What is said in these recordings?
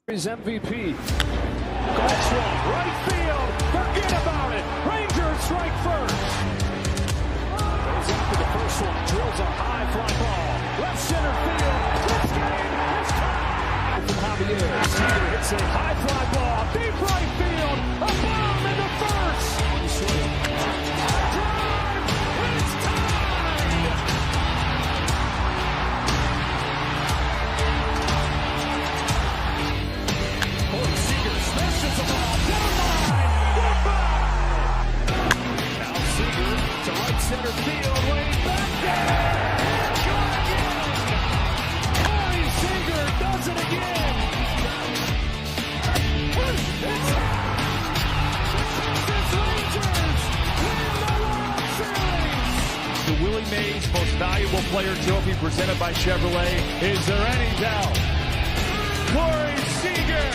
His MVP. Golfs one, right field. Forget about it. Rangers strike first. Goes after the first one. Drills a high fly ball. Left center field. This game is tied. From Javier. Seager hits a high fly ball. Deep right field. A bomb into first. Drive. It's tied. Seager smashes the ball down line. Goodbye. Now Seager to right center field. Way back there. Gone again. Corey Seager does it again. It's the Rangers win the World Series. The Willie Mays Most Valuable Player Trophy presented by Chevrolet. Is there any doubt? Corey Seager.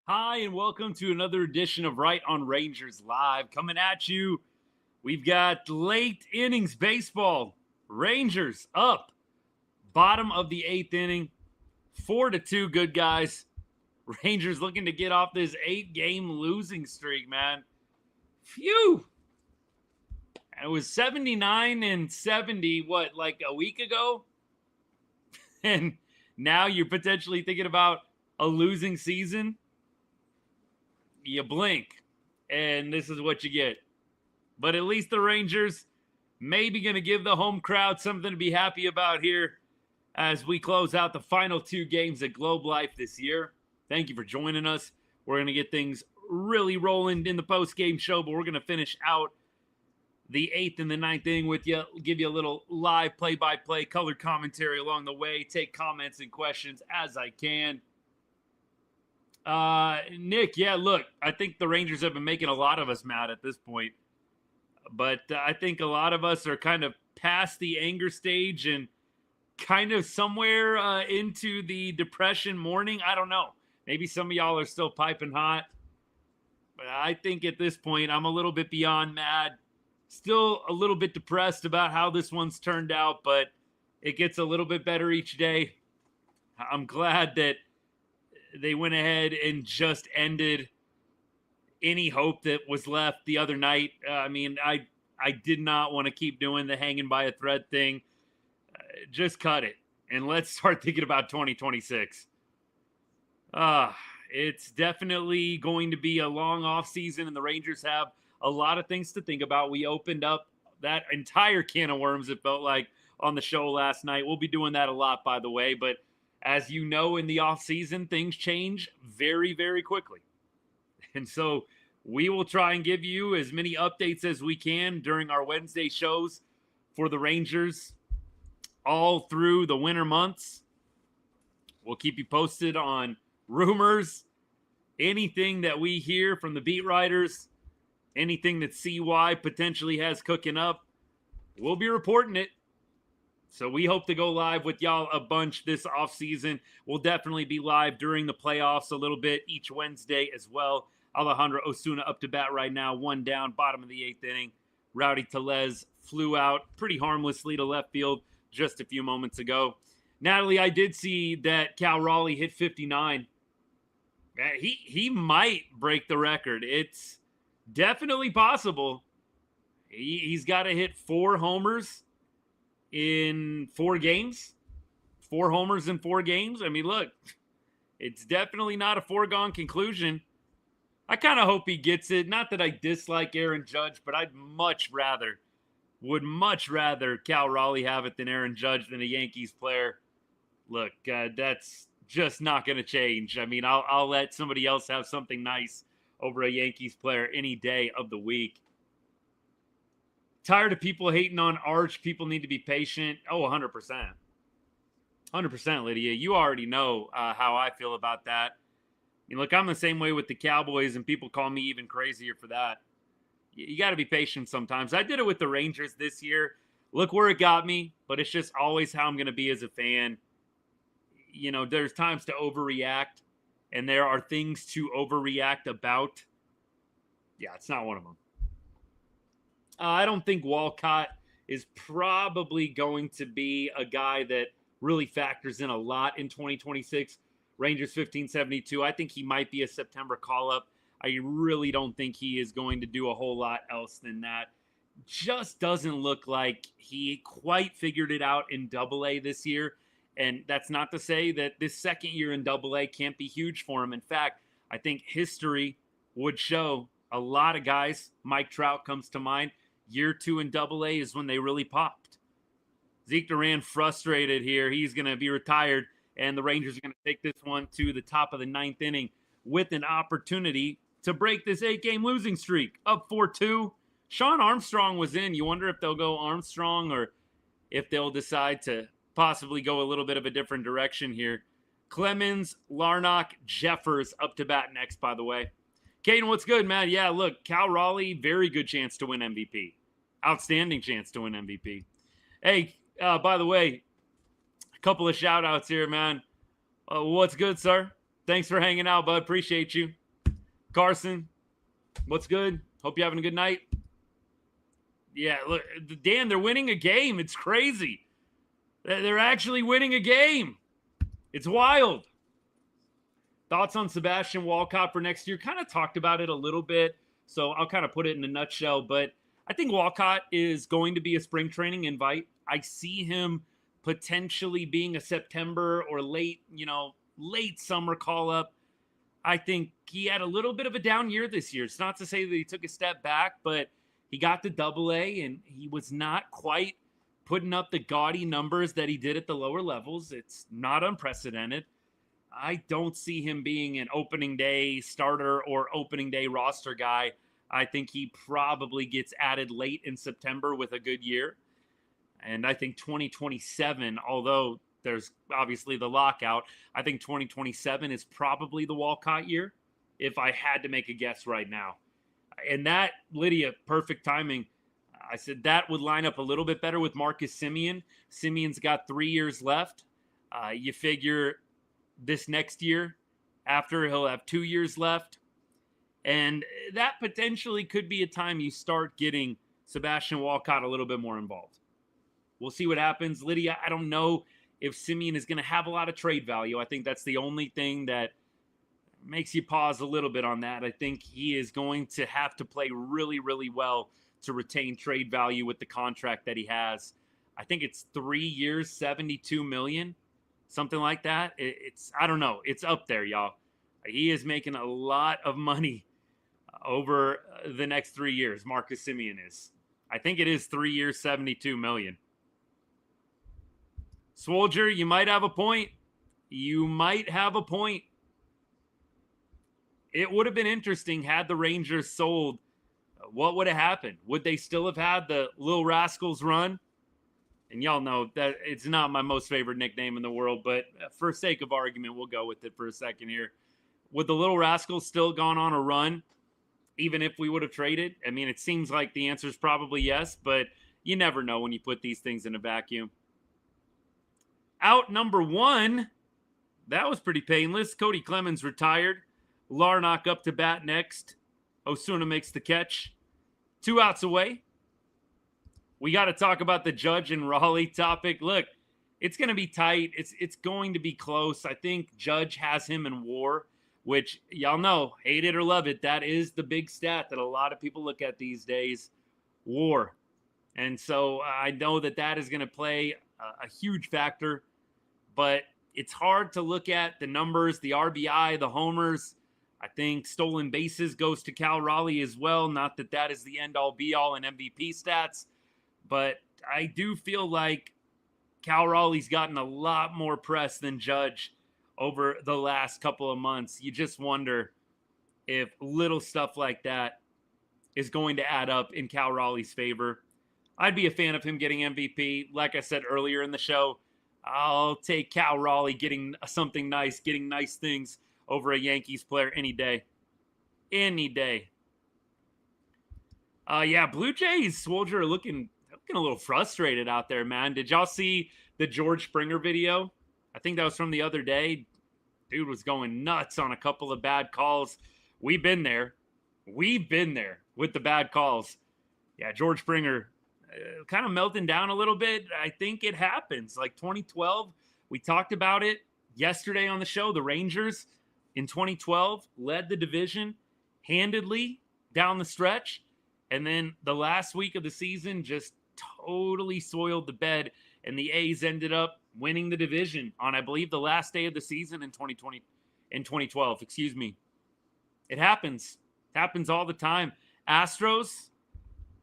Hi, and welcome to another edition of Right on Rangers Live. Coming at you, we've got late innings baseball. Rangers up, bottom of the 8th inning, 4-2, good guys. Rangers looking to get off this 8-game losing streak, man. Phew! It was 79-70, like a week ago? And now you're potentially thinking about a losing season? You blink, and this is what you get. But at least the Rangers maybe going to give the home crowd something to be happy about here as we close out the final 2 games at Globe Life this year. Thank you for joining us. We're going to get things really rolling in the post-game show, but we're going to finish out the 8th and the 9th inning with you. Give you a little live play-by-play color commentary along the way. Take comments and questions as I can. Nick, yeah, look, I think the Rangers have been making a lot of us mad at this point, but I think a lot of us are kind of past the anger stage and kind of somewhere into the depression mourning. I don't know. Maybe some of y'all are still piping hot, but I think at this point I'm a little bit beyond mad, still a little bit depressed about how this one's turned out, but it gets a little bit better each day. I'm glad that they went ahead and just ended any hope that was left the other night. I did not want to keep doing the hanging by a thread thing. Just cut it, and let's start thinking about 2026. It's definitely going to be a long off season, and the Rangers have a lot of things to think about. We opened up that entire can of worms, it felt like, on the show last night. We'll be doing that a lot, by the way, but as you know, in the offseason, things change very, very quickly. And so we will try and give you as many updates as we can during our Wednesday shows for the Rangers all through the winter months. We'll keep you posted on rumors, anything that we hear from the beat writers, anything that CY potentially has cooking up. We'll be reporting it. So we hope to go live with y'all a bunch this offseason. We'll definitely be live during the playoffs a little bit each Wednesday as well. Alejandro Osuna up to bat right now, 1 down, bottom of the 8th inning. Rowdy Tellez flew out pretty harmlessly to left field just a few moments ago. Natalie, I did see that Cal Raleigh hit 59. He might break the record. It's definitely possible. He's got to hit 4 homers in 4 games. 4 homers in 4 games. I mean, look, it's definitely not a foregone conclusion. I kind of hope he gets it. Not that I dislike Aaron Judge, but would much rather Cal Raleigh have it than Aaron Judge than a Yankees player. Look, that's just not going to change. I mean, I'll let somebody else have something nice over a Yankees player any day of the week. Tired of people hating on Arch. People need to be patient. Oh, 100%. 100%, Lydia. You already know how I feel about that. I mean, look, I'm the same way with the Cowboys, and people call me even crazier for that. You got to be patient sometimes. I did it with the Rangers this year. Look where it got me, but it's just always how I'm going to be as a fan. You know, there's times to overreact, and there are things to overreact about. Yeah, it's not one of them. I don't think Walcott is probably going to be a guy that really factors in a lot in 2026. Rangers 1572. I think he might be a September call-up. I really don't think he is going to do a whole lot else than that. Just doesn't look like he quite figured it out in AA this year. And that's not to say that this second year in AA can't be huge for him. In fact, I think history would show a lot of guys, Mike Trout comes to mind, year 2 in AA is when they really popped. Zeke Duran frustrated here. He's going to be retired, and the Rangers are going to take this one to the top of the 9th inning with an opportunity to break this 8-game losing streak. Up 4-2. Sean Armstrong was in. You wonder if they'll go Armstrong or if they'll decide to possibly go a little bit of a different direction here. Clemens, Larnach, Jeffers up to bat next, by the way. Caden, what's good, man? Yeah, look, Cal Raleigh, very good chance to win MVP. Outstanding chance to win MVP. Hey, by the way, a couple of shout-outs here, man. What's good, sir? Thanks for hanging out, bud. Appreciate you. Carson, what's good? Hope you're having a good night. Yeah, look, Dan, they're winning a game. It's crazy. They're actually winning a game. It's wild. Thoughts on Sebastian Walcott for next year? Kind of talked about it a little bit, so I'll kind of put it in a nutshell. But I think Walcott is going to be a spring training invite. I see him potentially being a September or late summer call-up. I think he had a little bit of a down year this year. It's not to say that he took a step back, but he got to AA, and he was not quite putting up the gaudy numbers that he did at the lower levels. It's not unprecedented. I don't see him being an opening day starter or opening day roster guy. I think he probably gets added late in September with a good year. And I think 2027, although there's obviously the lockout, I think 2027 is probably the Walcott year, if I had to make a guess right now. And that, Lydia, perfect timing. I said that would line up a little bit better with Marcus Semien. Simeon's got 3 years left. You figure this next year, after he'll have 2 years left. And that potentially could be a time you start getting Sebastian Walcott a little bit more involved. We'll see what happens. Lydia, I don't know if Semien is going to have a lot of trade value. I think that's the only thing that makes you pause a little bit on that. I think he is going to have to play really, really well to retain trade value with the contract that he has. I think it's 3 years, $72 million, something like that. It's I don't know. It's up there, y'all. He is making a lot of money over the next 3 years. Marcus Semien is. I think it is 3 years, $72 million. Swolger, you might have a point. You might have a point. It would have been interesting had the Rangers sold. What would have happened? Would they still have had the Little Rascals run? And y'all know that it's not my most favorite nickname in the world, but for sake of argument, we'll go with it for a second here. Would the Little Rascals still gone on a run, even if we would have traded? I mean, it seems like the answer is probably yes, but you never know when you put these things in a vacuum. Out number 1, that was pretty painless. Cody Clemens retired. Larnach up to bat next. Osuna makes the catch. 2 outs away. We got to talk about the Judge and Raleigh topic. Look, it's going to be tight. It's going to be close. I think Judge has him in WAR, which y'all know, hate it or love it, that is the big stat that a lot of people look at these days, WAR. And so I know that is going to play a huge factor, but it's hard to look at the numbers, the RBI, the homers. I think stolen bases goes to Cal Raleigh as well. Not that is the end-all, be-all in MVP stats, but I do feel like Cal Raleigh's gotten a lot more press than Judge over the last couple of months. You just wonder if little stuff like that is going to add up in Cal Raleigh's favor. I'd be a fan of him getting MVP. Like I said earlier in the show, I'll take Cal Raleigh getting something nice, getting nice things over a Yankees player any day. Any day. Yeah, Blue Jays, Swolger, are looking a little frustrated out there, man. Did y'all see the George Springer video? I think that was from the other day. Dude was going nuts on a couple of bad calls. We've been there. We've been there with the bad calls. Yeah, George Springer kind of melting down a little bit. I think it happens. Like 2012, We talked about it yesterday on the show. The Rangers in 2012 led the division handedly down the stretch. And then the last week of the season just totally soiled the bed. And the A's ended up winning the division on, I believe, the last day of the season in 2012. Excuse me. It happens. It happens all the time. Astros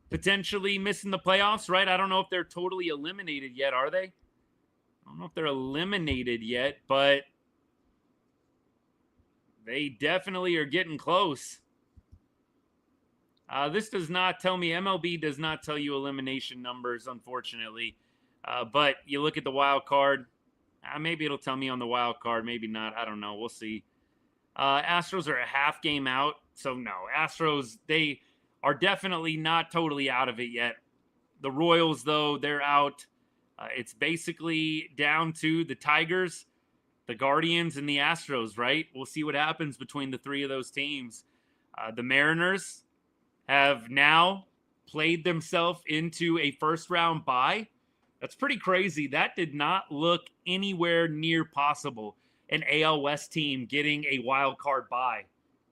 potentially missing the playoffs, right? I don't know if they're totally eliminated yet, are they? I don't know if they're eliminated yet, but they definitely are getting close. This does not tell me, MLB does not tell you elimination numbers, unfortunately. But you look at the wild card. Maybe it'll tell me on the wild card. Maybe not. I don't know. We'll see. Astros are a half game out. So, no. Astros, they are definitely not totally out of it yet. The Royals, though, they're out. It's basically down to the Tigers, the Guardians, and the Astros, right? We'll see what happens between the three of those teams. The Mariners have now played themselves into a first-round bye. That's pretty crazy. That did not look anywhere near possible, an AL West team getting a wild card bye.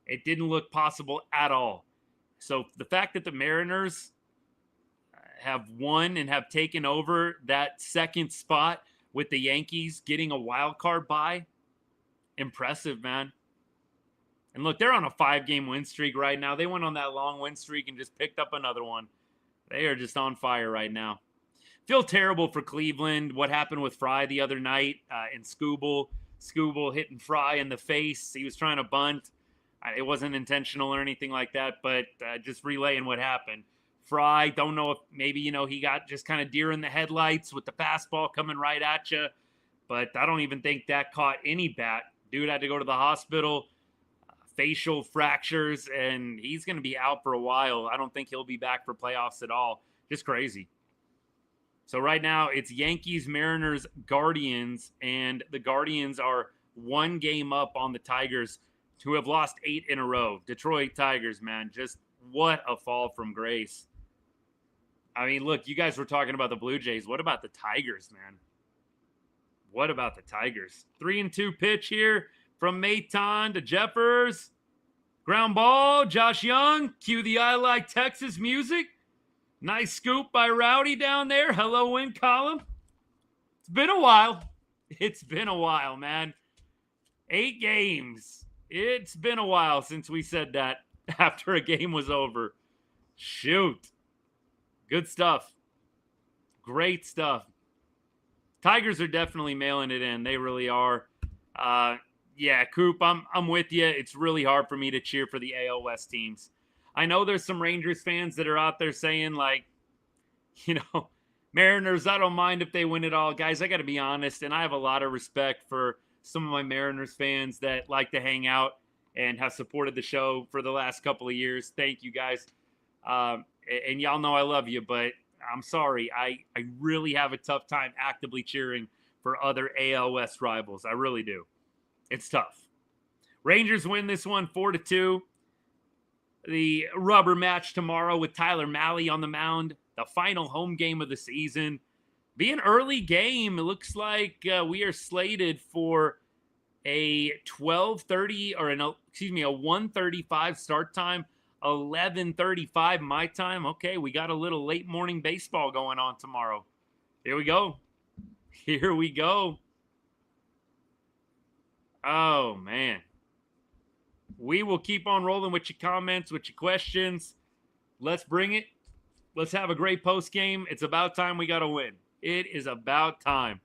It didn't look possible at all. So the fact that the Mariners have won and have taken over that second spot with the Yankees getting a wild card bye, impressive, man. And look, they're on a 5-game win streak right now. They went on that long win streak and just picked up another one. They are just on fire right now. Feel terrible for Cleveland. What happened with Fry the other night and Skubal hitting Fry in the face. He was trying to bunt. It wasn't intentional or anything like that, but just relaying what happened. Fry, don't know if maybe, he got just kind of deer in the headlights with the fastball coming right at you, but I don't even think that caught any bat. Dude had to go to the hospital, facial fractures, and he's going to be out for a while. I don't think he'll be back for playoffs at all. Just crazy. So right now it's Yankees, Mariners, Guardians, and the Guardians are 1 game up on the Tigers, who have lost 8 in a row. Detroit Tigers, man, just what a fall from grace. I mean, look, you guys were talking about the Blue Jays. What about the Tigers, man? What about the Tigers? 3-2 pitch here from Maton to Jeffers. Ground ball, Josh Young. Cue the I Like Texas music. Nice scoop by Rowdy down there. Hello, win column. It's been a while. It's been a while, man. 8 games. It's been a while since we said that after a game was over. Shoot. Good stuff. Great stuff. Tigers are definitely mailing it in. They really are. Yeah, Coop, I'm with you. It's really hard for me to cheer for the AL West teams. I know there's some Rangers fans that are out there saying, like, Mariners, I don't mind if they win it all. Guys, I got to be honest, and I have a lot of respect for some of my Mariners fans that like to hang out and have supported the show for the last couple of years. Thank you, guys. And y'all know I love you, but I'm sorry. I really have a tough time actively cheering for other AL West rivals. I really do. It's tough. Rangers win this one 4-2. The rubber match tomorrow with Tyler Mahle on the mound. The final home game of the season. Be an early game. It looks like we are slated for a 12:30 or a 1:35 start time, 11:35 my time. Okay, we got a little late morning baseball going on tomorrow. Here we go. Here we go. Oh, man. We will keep on rolling with your comments, with your questions. Let's bring it. Let's have a great post game. It's about time we got to win. It is about time.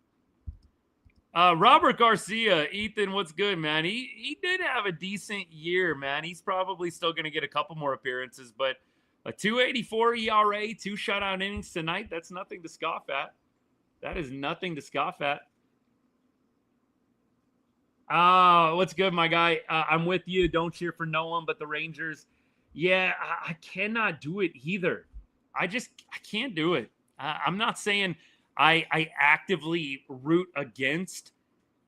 Robert Garcia, Ethan, what's good, man? He did have a decent year, man. He's probably still going to get a couple more appearances, but a 2.84 ERA, 2 shutout innings tonight, that's nothing to scoff at. That is nothing to scoff at. What's good, my guy? I'm with you. Don't cheer for no one but the Rangers. Yeah, I cannot do it either. I can't do it. I'm not saying I actively root against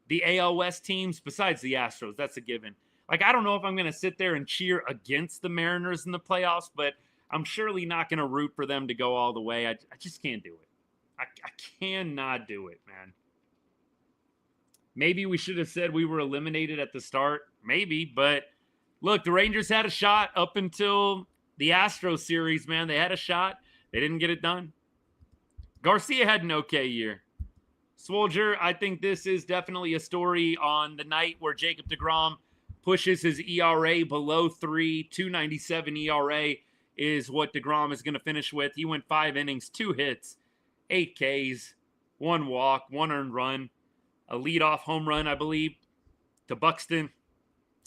the AL West teams besides the Astros. That's a given. Like, I don't know if I'm going to sit there and cheer against the Mariners in the playoffs, but I'm surely not going to root for them to go all the way. I just can't do it. I cannot do it, man. Maybe we should have said we were eliminated at the start. Maybe, but look, the Rangers had a shot up until the Astros series, man. They had a shot. They didn't get it done. Garcia had an okay year. Swolger, I think this is definitely a story on the night where Jacob deGrom pushes his ERA below 3. 2.97 ERA is what deGrom is going to finish with. He went 5 innings, 2 hits, 8 Ks, 1 walk, 1 earned run, a leadoff home run, I believe, to Buxton.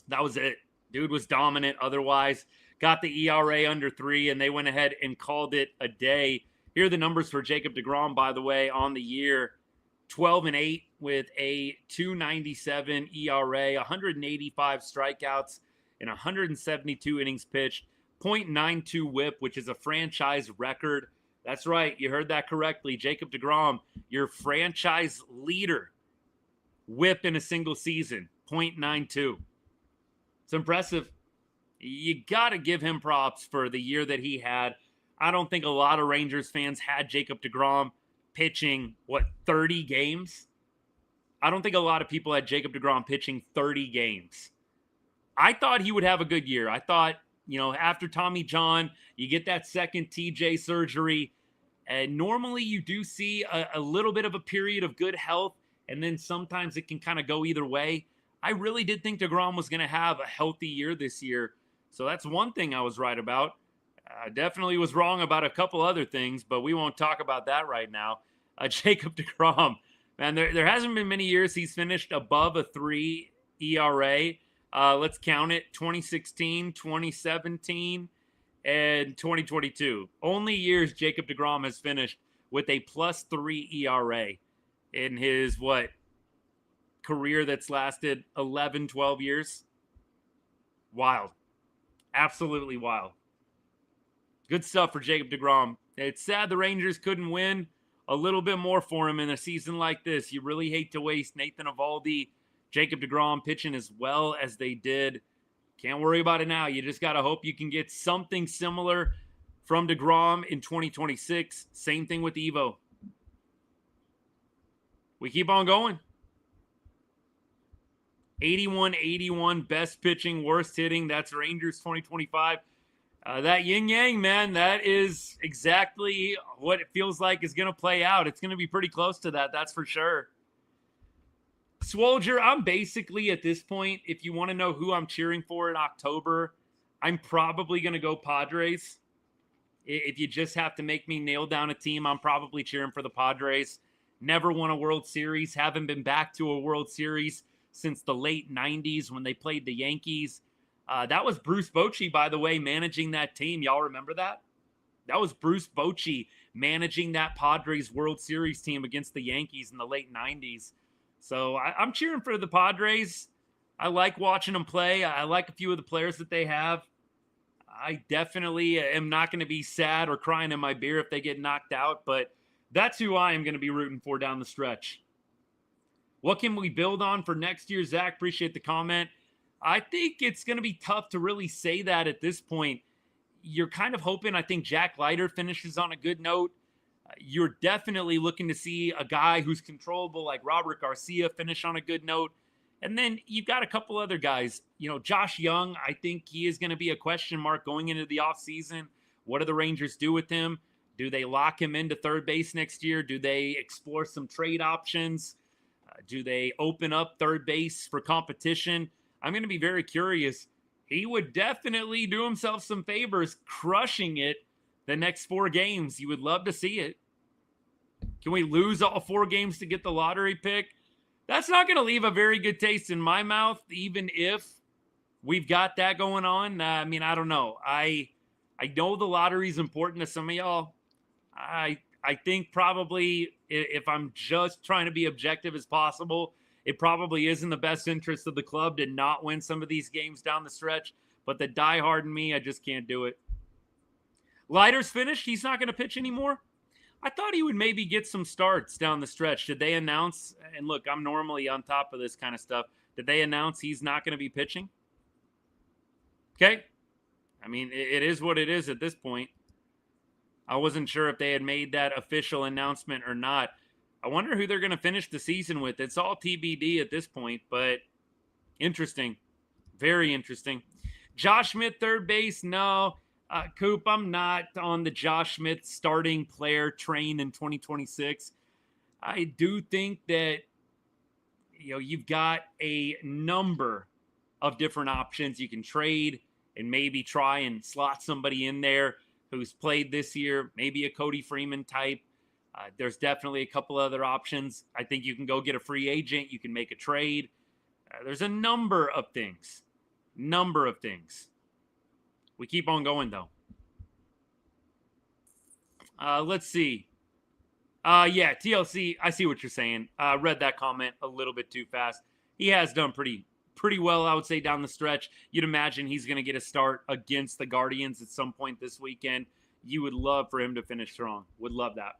That was it. Dude was dominant otherwise. Got the ERA under 3, and they went ahead and called it a day. Here are the numbers for Jacob deGrom, by the way, on the year. 12-8 with a 2.97 ERA, 185 strikeouts, and 172 innings pitched. .92 whip, which is a franchise record. That's right. You heard that correctly. Jacob deGrom, your franchise leader. Whip in a single season. .92. It's impressive. You got to give him props for the year that he had. I don't think a lot of Rangers fans had Jacob deGrom pitching, 30 games? I don't think a lot of people had Jacob deGrom pitching 30 games. I thought he would have a good year. I thought, after Tommy John, you get that second TJ surgery, and normally you do see a little bit of a period of good health, and then sometimes it can kind of go either way. I really did think deGrom was going to have a healthy year this year, so that's one thing I was right about. I definitely was wrong about a couple other things, but we won't talk about that right now. Jacob deGrom, man, there hasn't been many years he's finished above a 3 ERA. Let's count it: 2016, 2017, and 2022. Only years Jacob deGrom has finished with a +3 ERA in his, career that's lasted 11, 12 years. Wild. Absolutely wild. Good stuff for Jacob deGrom. It's sad the Rangers couldn't win a little bit more for him in a season like this. You really hate to waste Nathan Eovaldi, Jacob deGrom pitching as well as they did. Can't worry about it now. You just got to hope you can get something similar from deGrom in 2026. Same thing with Evo. We keep on going. 81-81, best pitching, worst hitting. That's Rangers 2025. That yin-yang, man, that is exactly what it feels like is going to play out. It's going to be pretty close to that, that's for sure. Swolger, I'm basically at this point, if you want to know who I'm cheering for in October, I'm probably going to go Padres. If you just have to make me nail down a team, I'm probably cheering for the Padres. Never won a World Series, haven't been back to a World Series since the late 90s when they played the Yankees. That was Bruce Bochy, by the way, managing that team. Y'all remember that? That was Bruce Bochy managing that Padres World Series team against the Yankees in the late 90s. So I'm cheering for the Padres. I like watching them play. I like a few of the players that they have. I definitely am not going to be sad or crying in my beer if they get knocked out, but that's who I am going to be rooting for down the stretch. What can we build on for next year, Zach? Appreciate the comment. I think it's going to be tough to really say that at this point. You're kind of hoping, I think, Jack Leiter finishes on a good note. You're definitely looking to see a guy who's controllable like Robert Garcia finish on a good note. And then you've got a couple other guys. Josh Young, I think he is going to be a question mark going into the offseason. What do the Rangers do with him? Do they lock him into third base next year? Do they explore some trade options? Do they open up third base for competition? I'm going to be very curious. He would definitely do himself some favors crushing it the next 4 games. You would love to see it. Can we lose all 4 games to get the lottery pick? That's not going to leave a very good taste in my mouth, even if we've got that going on. I don't know. I know the lottery is important to some of y'all. I think probably if I'm just trying to be objective as possible, it probably is in the best interest of the club to not win some of these games down the stretch. But the diehard in me, I just can't do it. Leiter's finished. He's not going to pitch anymore. I thought he would maybe get some starts down the stretch. Did they announce, and look, I'm normally on top of this kind of stuff. Did they announce he's not going to be pitching? Okay. It is what it is at this point. I wasn't sure if they had made that official announcement or not. I wonder who they're going to finish the season with. It's all TBD at this point, but interesting. Very interesting. Josh Smith, third base. No. Coop, I'm not on the Josh Smith starting player train in 2026. I do think that, you've got a number of different options. You can trade and maybe try and slot somebody in there who's played this year, maybe a Cody Freeman type. There's definitely a couple other options. I think you can go get a free agent. You can make a trade. There's a number of things. We keep on going, though. Let's see. Yeah, TLC, I see what you're saying. Read that comment a little bit too fast. He has done pretty well, I would say, down the stretch. You'd imagine he's going to get a start against the Guardians at some point this weekend. You would love for him to finish strong. Would love that.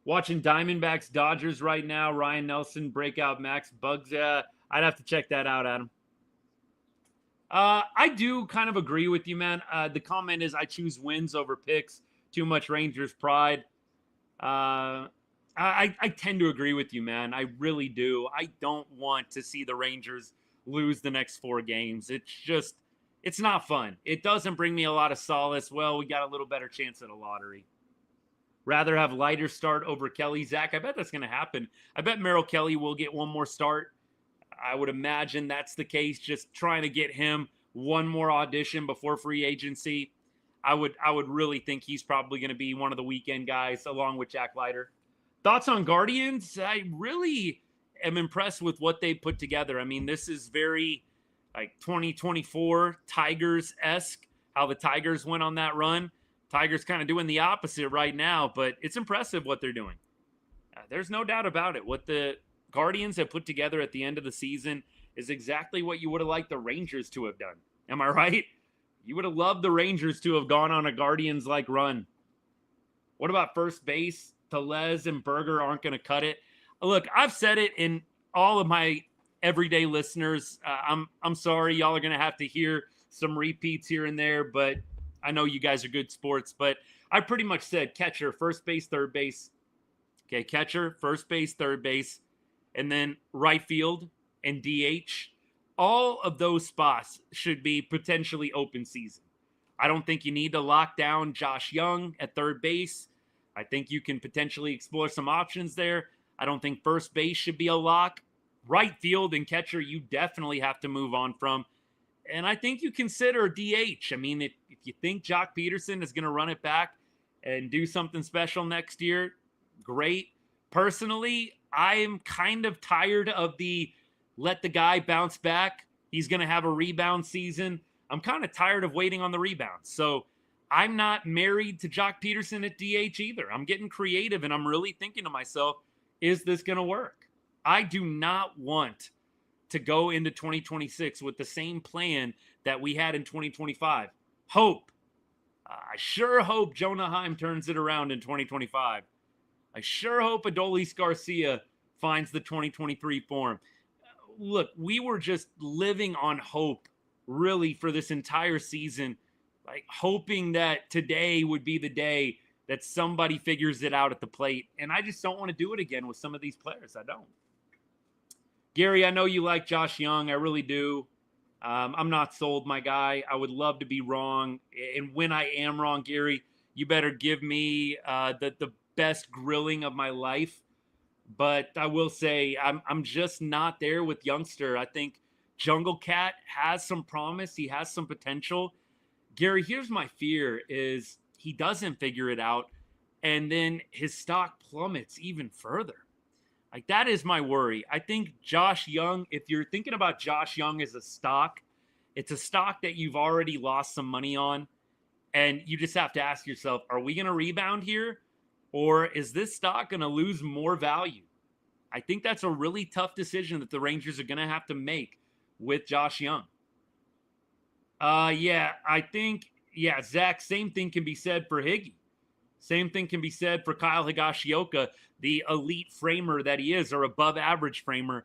Watching Diamondbacks Dodgers right now. Ryan Nelson, breakout Max Bugs. I'd have to check that out, Adam. I do kind of agree with you, man. The comment is I choose wins over picks. Too much Rangers pride. I tend to agree with you, man. I really do. I don't want to see the Rangers lose the next 4 games. It's not fun. It doesn't bring me a lot of solace. Well, we got a little better chance at a lottery. Rather have Leiter start over Kelly. Zach, I bet that's going to happen. I bet Merrill Kelly will get one more start. I would imagine that's the case, just trying to get him one more audition before free agency. I would really think he's probably going to be one of the weekend guys along with Jack Leiter. Thoughts on Guardians? I really am impressed with what they put together. I mean, this is very like 2024 Tigers-esque, how the Tigers went on that run. Tigers kind of doing the opposite right now, but it's impressive what they're doing. There's no doubt about it. What the Guardians have put together at the end of the season is exactly what you would have liked the Rangers to have done. Am I right? You would have loved the Rangers to have gone on a Guardians-like run. What about first base? Tellez and Berger aren't going to cut it. Look, I've said it in all of my everyday listeners. I'm sorry. Y'all are going to have to hear some repeats here and there, but I know you guys are good sports. But I pretty much said catcher, first base, third base. Okay, catcher, first base, third base, and then right field and DH. All of those spots should be potentially open season. I don't think you need to lock down Josh Young at third base. I think you can potentially explore some options there. I don't think first base should be a lock. Right field and catcher, you definitely have to move on from. And I think you consider DH. I mean, if you think Jock Peterson is going to run it back and do something special next year, great. Personally, I'm kind of tired of the let the guy bounce back. He's going to have a rebound season. I'm kind of tired of waiting on the rebound. So I'm not married to Jock Peterson at DH either. I'm getting creative, and I'm really thinking to myself, is this going to work? I do not want to go into 2026 with the same plan that we had in 2025. Hope. I sure hope Jonah Heim turns it around in 2025. I sure hope Adolis Garcia finds the 2023 form. Look, we were just living on hope, really, for this entire season, like hoping that today would be the day that somebody figures it out at the plate. And I just don't want to do it again with some of these players. I don't. Gary, I know you like Josh Young. I really do. I'm not sold, my guy. I would love to be wrong. And when I am wrong, Gary, you better give me the best grilling of my life. But I will say I'm just not there with youngster. I think Jungle Cat has some promise. He has some potential. Gary, here's my fear is he doesn't figure it out, and then his stock plummets even further. Like, that is my worry. I think Josh Young, if you're thinking about Josh Young as a stock, it's a stock that you've already lost some money on, and you just have to ask yourself, are we going to rebound here? Or is this stock going to lose more value? I think that's a really tough decision that the Rangers are going to have to make with Josh Young. Zach, same thing can be said for Higgy. Same thing can be said for Kyle Higashioka, the elite framer that he is, or above average framer.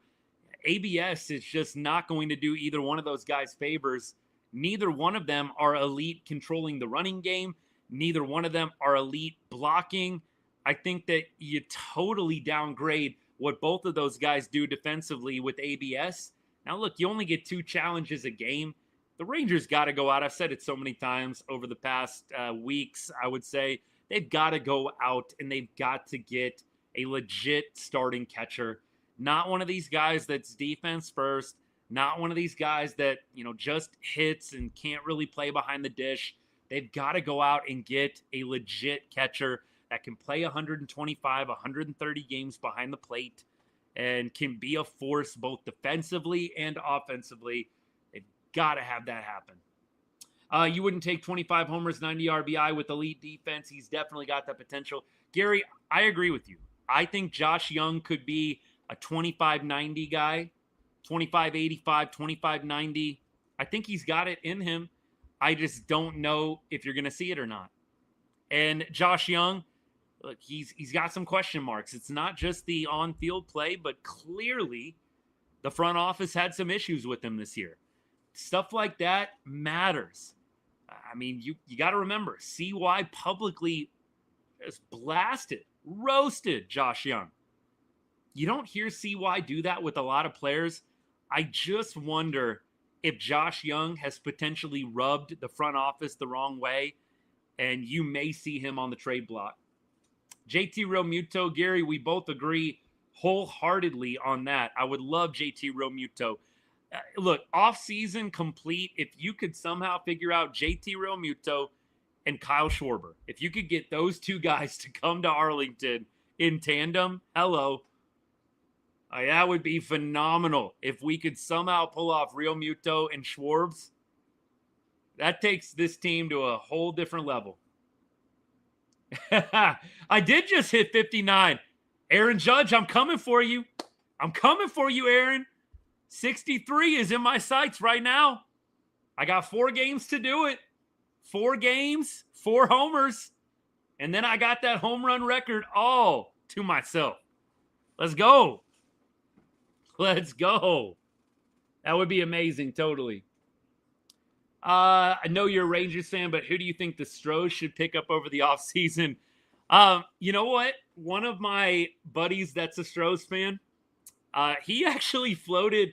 ABS is just not going to do either one of those guys favors. Neither one of them are elite controlling the running game. Neither one of them are elite blocking. I think that you totally downgrade what both of those guys do defensively with ABS. Now, look, you only get 2 challenges a game. The Rangers got to go out. I've said it so many times over the past weeks, I would say. They've got to go out and they've got to get a legit starting catcher. Not one of these guys that's defense first. Not one of these guys that, just hits and can't really play behind the dish. They've got to go out and get a legit catcher that can play 125, 130 games behind the plate and can be a force both defensively and offensively. They've got to have that happen. You wouldn't take 25 homers, 90 RBI with elite defense. He's definitely got that potential. Gary, I agree with you. I think Josh Young could be a 25-90 guy, 25-85, 25-90. I think he's got it in him. I just don't know if you're going to see it or not. And Josh Young, look, he's got some question marks. It's not just the on-field play, but clearly the front office had some issues with him this year. Stuff like that matters. I mean, you got to remember, CY publicly just blasted, roasted Josh Young. You don't hear CY do that with a lot of players. I just wonder if Josh Young has potentially rubbed the front office the wrong way, and you may see him on the trade block. JT Realmuto, Gary, we both agree wholeheartedly on that. I would love JT Realmuto. Look, off-season complete, if you could somehow figure out JT Realmuto and Kyle Schwarber, if you could get those 2 guys to come to Arlington in tandem, hello. That would be phenomenal. If we could somehow pull off Realmuto and Schwarbs, that takes this team to a whole different level. I did just hit 59. Aaron Judge, I'm coming for you. I'm coming for you, Aaron. 63 is in my sights right now. I got 4 games to do it. 4 games, 4 homers. And then I got that home run record all to myself. Let's go. Let's go. That would be amazing, totally. I know you're a Rangers fan, but who do you think the Stros should pick up over the offseason? You know what? One of my buddies that's a Stros fan, he actually floated,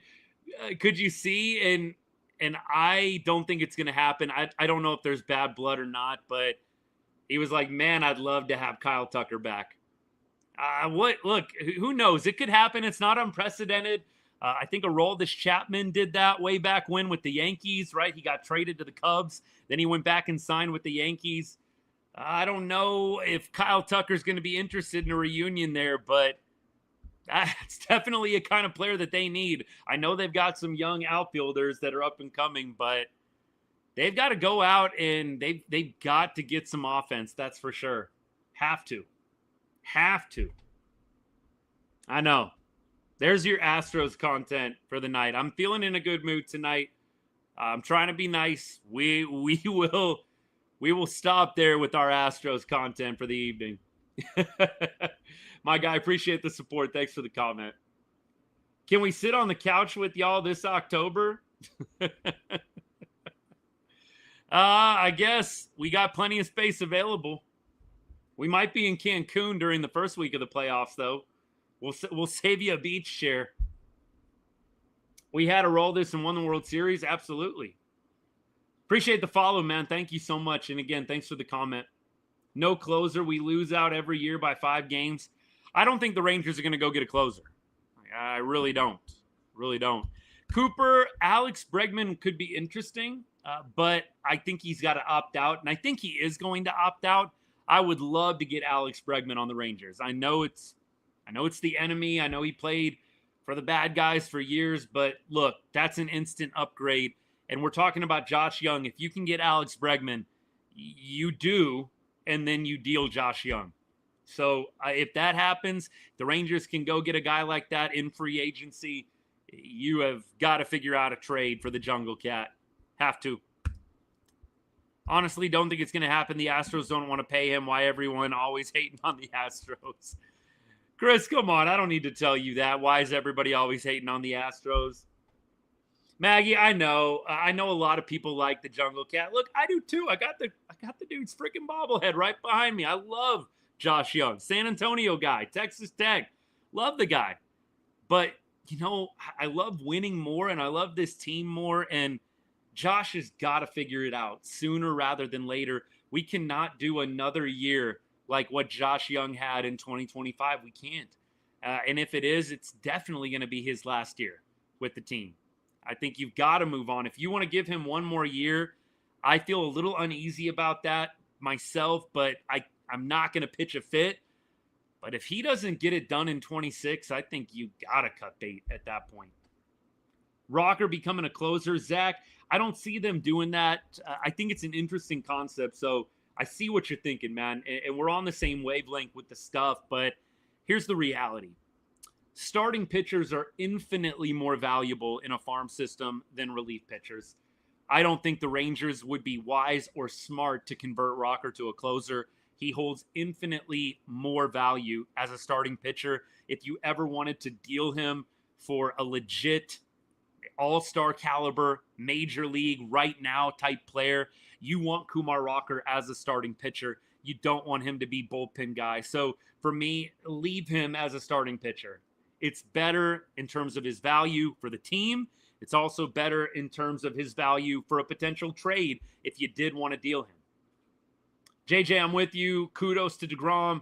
could you see? And I don't think it's going to happen. I don't know if there's bad blood or not, but he was like, man, I'd love to have Kyle Tucker back. Look, who knows? It could happen. It's not unprecedented. I think Aroldis Chapman did that way back when with the Yankees, right? He got traded to the Cubs. Then he went back and signed with the Yankees. I don't know if Kyle Tucker's going to be interested in a reunion there, but that's definitely a kind of player that they need. I know they've got some young outfielders that are up and coming, but they've got to go out and they've got to get some offense. That's for sure. Have to. I know. There's your Astros content for the night. I'm feeling in a good mood tonight. I'm trying to be nice. We will stop there with our Astros content for the evening. My guy, appreciate the support. Thanks for the comment. Can we sit on the couch with y'all this October? I guess we got plenty of space available. We might be in Cancun during the first week of the playoffs, though. We'll save you a beach chair. We had to roll this and won the World Series. Absolutely. Appreciate the follow, man. Thank you so much. And again, thanks for the comment. No closer. We lose out every year by 5 games. I don't think the Rangers are going to go get a closer. I really don't. Cooper, Alex Bregman could be interesting, but I think he's got to opt out. And I think he is going to opt out. I would love to get Alex Bregman on the Rangers. I know it's the enemy. I know he played for the bad guys for years, but look, that's an instant upgrade. And we're talking about Josh Young. If you can get Alex Bregman, you do, and then you deal Josh Young. So if that happens, the Rangers can go get a guy like that in free agency. You have got to figure out a trade for the Jungle Cat. Have to. Honestly, don't think it's going to happen. The Astros don't want to pay him. Why everyone always hating on the Astros? Chris, come on. I don't need to tell you that. Why is everybody always hating on the Astros? Maggie, I know a lot of people like the Jungle Cat. Look, I do too. I got the dude's freaking bobblehead right behind me. I love Josh Young. San Antonio guy, Texas Tech. Love the guy. But, I love winning more, and I love this team more, and Josh has got to figure it out sooner rather than later. We cannot do another year like what Josh Young had in 2025. We can't. And if it is, it's definitely going to be his last year with the team. I think you've got to move on. If you want to give him one more year, I feel a little uneasy about that myself, but I'm not going to pitch a fit. But if he doesn't get it done in 26, I think you got to cut bait at that point. Rocker becoming a closer. Zach, I don't see them doing that. I think it's an interesting concept. So I see what you're thinking, man. And we're on the same wavelength with the stuff. But here's the reality. Starting pitchers are infinitely more valuable in a farm system than relief pitchers. I don't think the Rangers would be wise or smart to convert Rocker to a closer. He holds infinitely more value as a starting pitcher. If you ever wanted to deal him for a legit all-star caliber, major league right now type player, you want Kumar Rocker as a starting pitcher. You don't want him to be bullpen guy. So for me, leave him as a starting pitcher. It's better in terms of his value for the team. It's also better in terms of his value for a potential trade if you did want to deal him. JJ, I'm with you. Kudos to deGrom.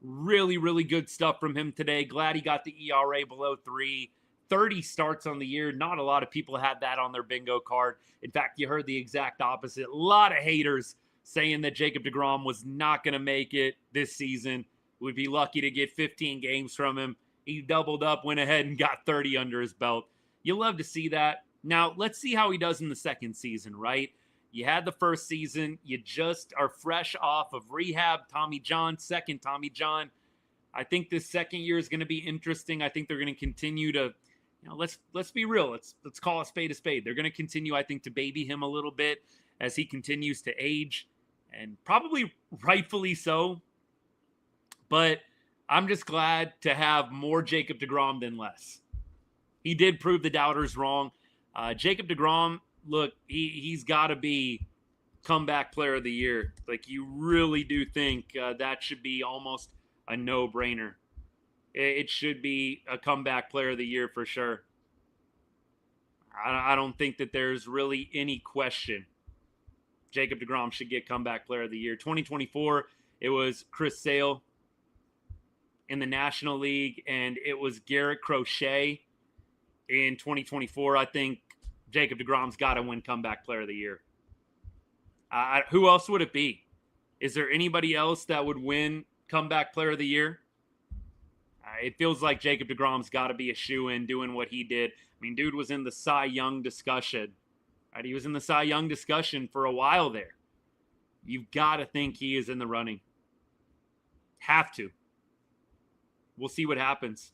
Really, really good stuff from him today. Glad he got the ERA below 3. 30 starts on the year. Not a lot of people had that on their bingo card. In fact, you heard the exact opposite. A lot of haters saying that Jacob deGrom was not going to make it this season. Would be lucky to get 15 games from him. He doubled up, went ahead and got 30 under his belt. You love to see that. Now, let's see how he does in the second season, right? You had the first season. You just are fresh off of rehab. Tommy John, second Tommy John. I think this second year is going to be interesting. I think they're going to continue to, let's be real. Let's call a spade a spade. They're going to continue, I think, to baby him a little bit as he continues to age, and probably rightfully so. But I'm just glad to have more Jacob deGrom than less. He did prove the doubters wrong. Jacob deGrom, look, he's got to be comeback player of the year. Like, you really do think that should be almost a no-brainer. It should be a comeback player of the year for sure. I don't think that there's really any question. Jacob deGrom should get comeback player of the year. 2024, it was Chris Sale in the National League, and it was Garrett Crochet in 2024. I think Jacob deGrom's got to win comeback player of the year. Who else would it be? Is there anybody else that would win comeback player of the year? It feels like Jacob deGrom's got to be a shoo-in doing what he did. I mean, dude was in the Cy Young discussion. Right? He was in the Cy Young discussion for a while there. You've got to think he is in the running. Have to. We'll see what happens.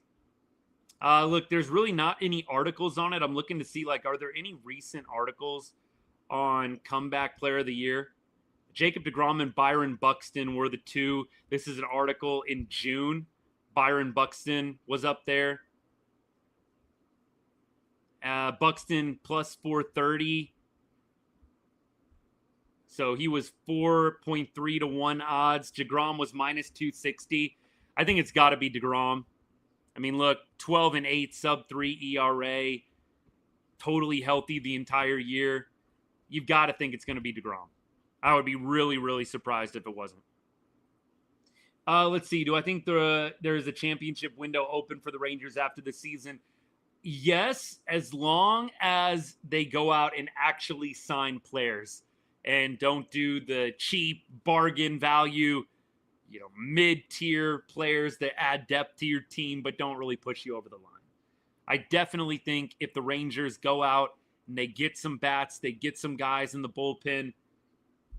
Look, there's really not any articles on it. I'm looking to see, are there any recent articles on comeback player of the year? Jacob deGrom and Byron Buxton were the two. This is an article in June. Byron Buxton was up there. Buxton plus 430. So he was 4.3 to 1 odds. deGrom was minus 260. I think it's got to be deGrom. I mean, look, 12-8, sub-3 ERA, totally healthy the entire year. You've got to think it's going to be deGrom. I would be really, really surprised if it wasn't. Let's see. Do I think there's a championship window open for the Rangers after the season? Yes, as long as they go out and actually sign players and don't do the cheap bargain value, mid-tier players that add depth to your team but don't really push you over the line. I definitely think if the Rangers go out and they get some bats, they get some guys in the bullpen,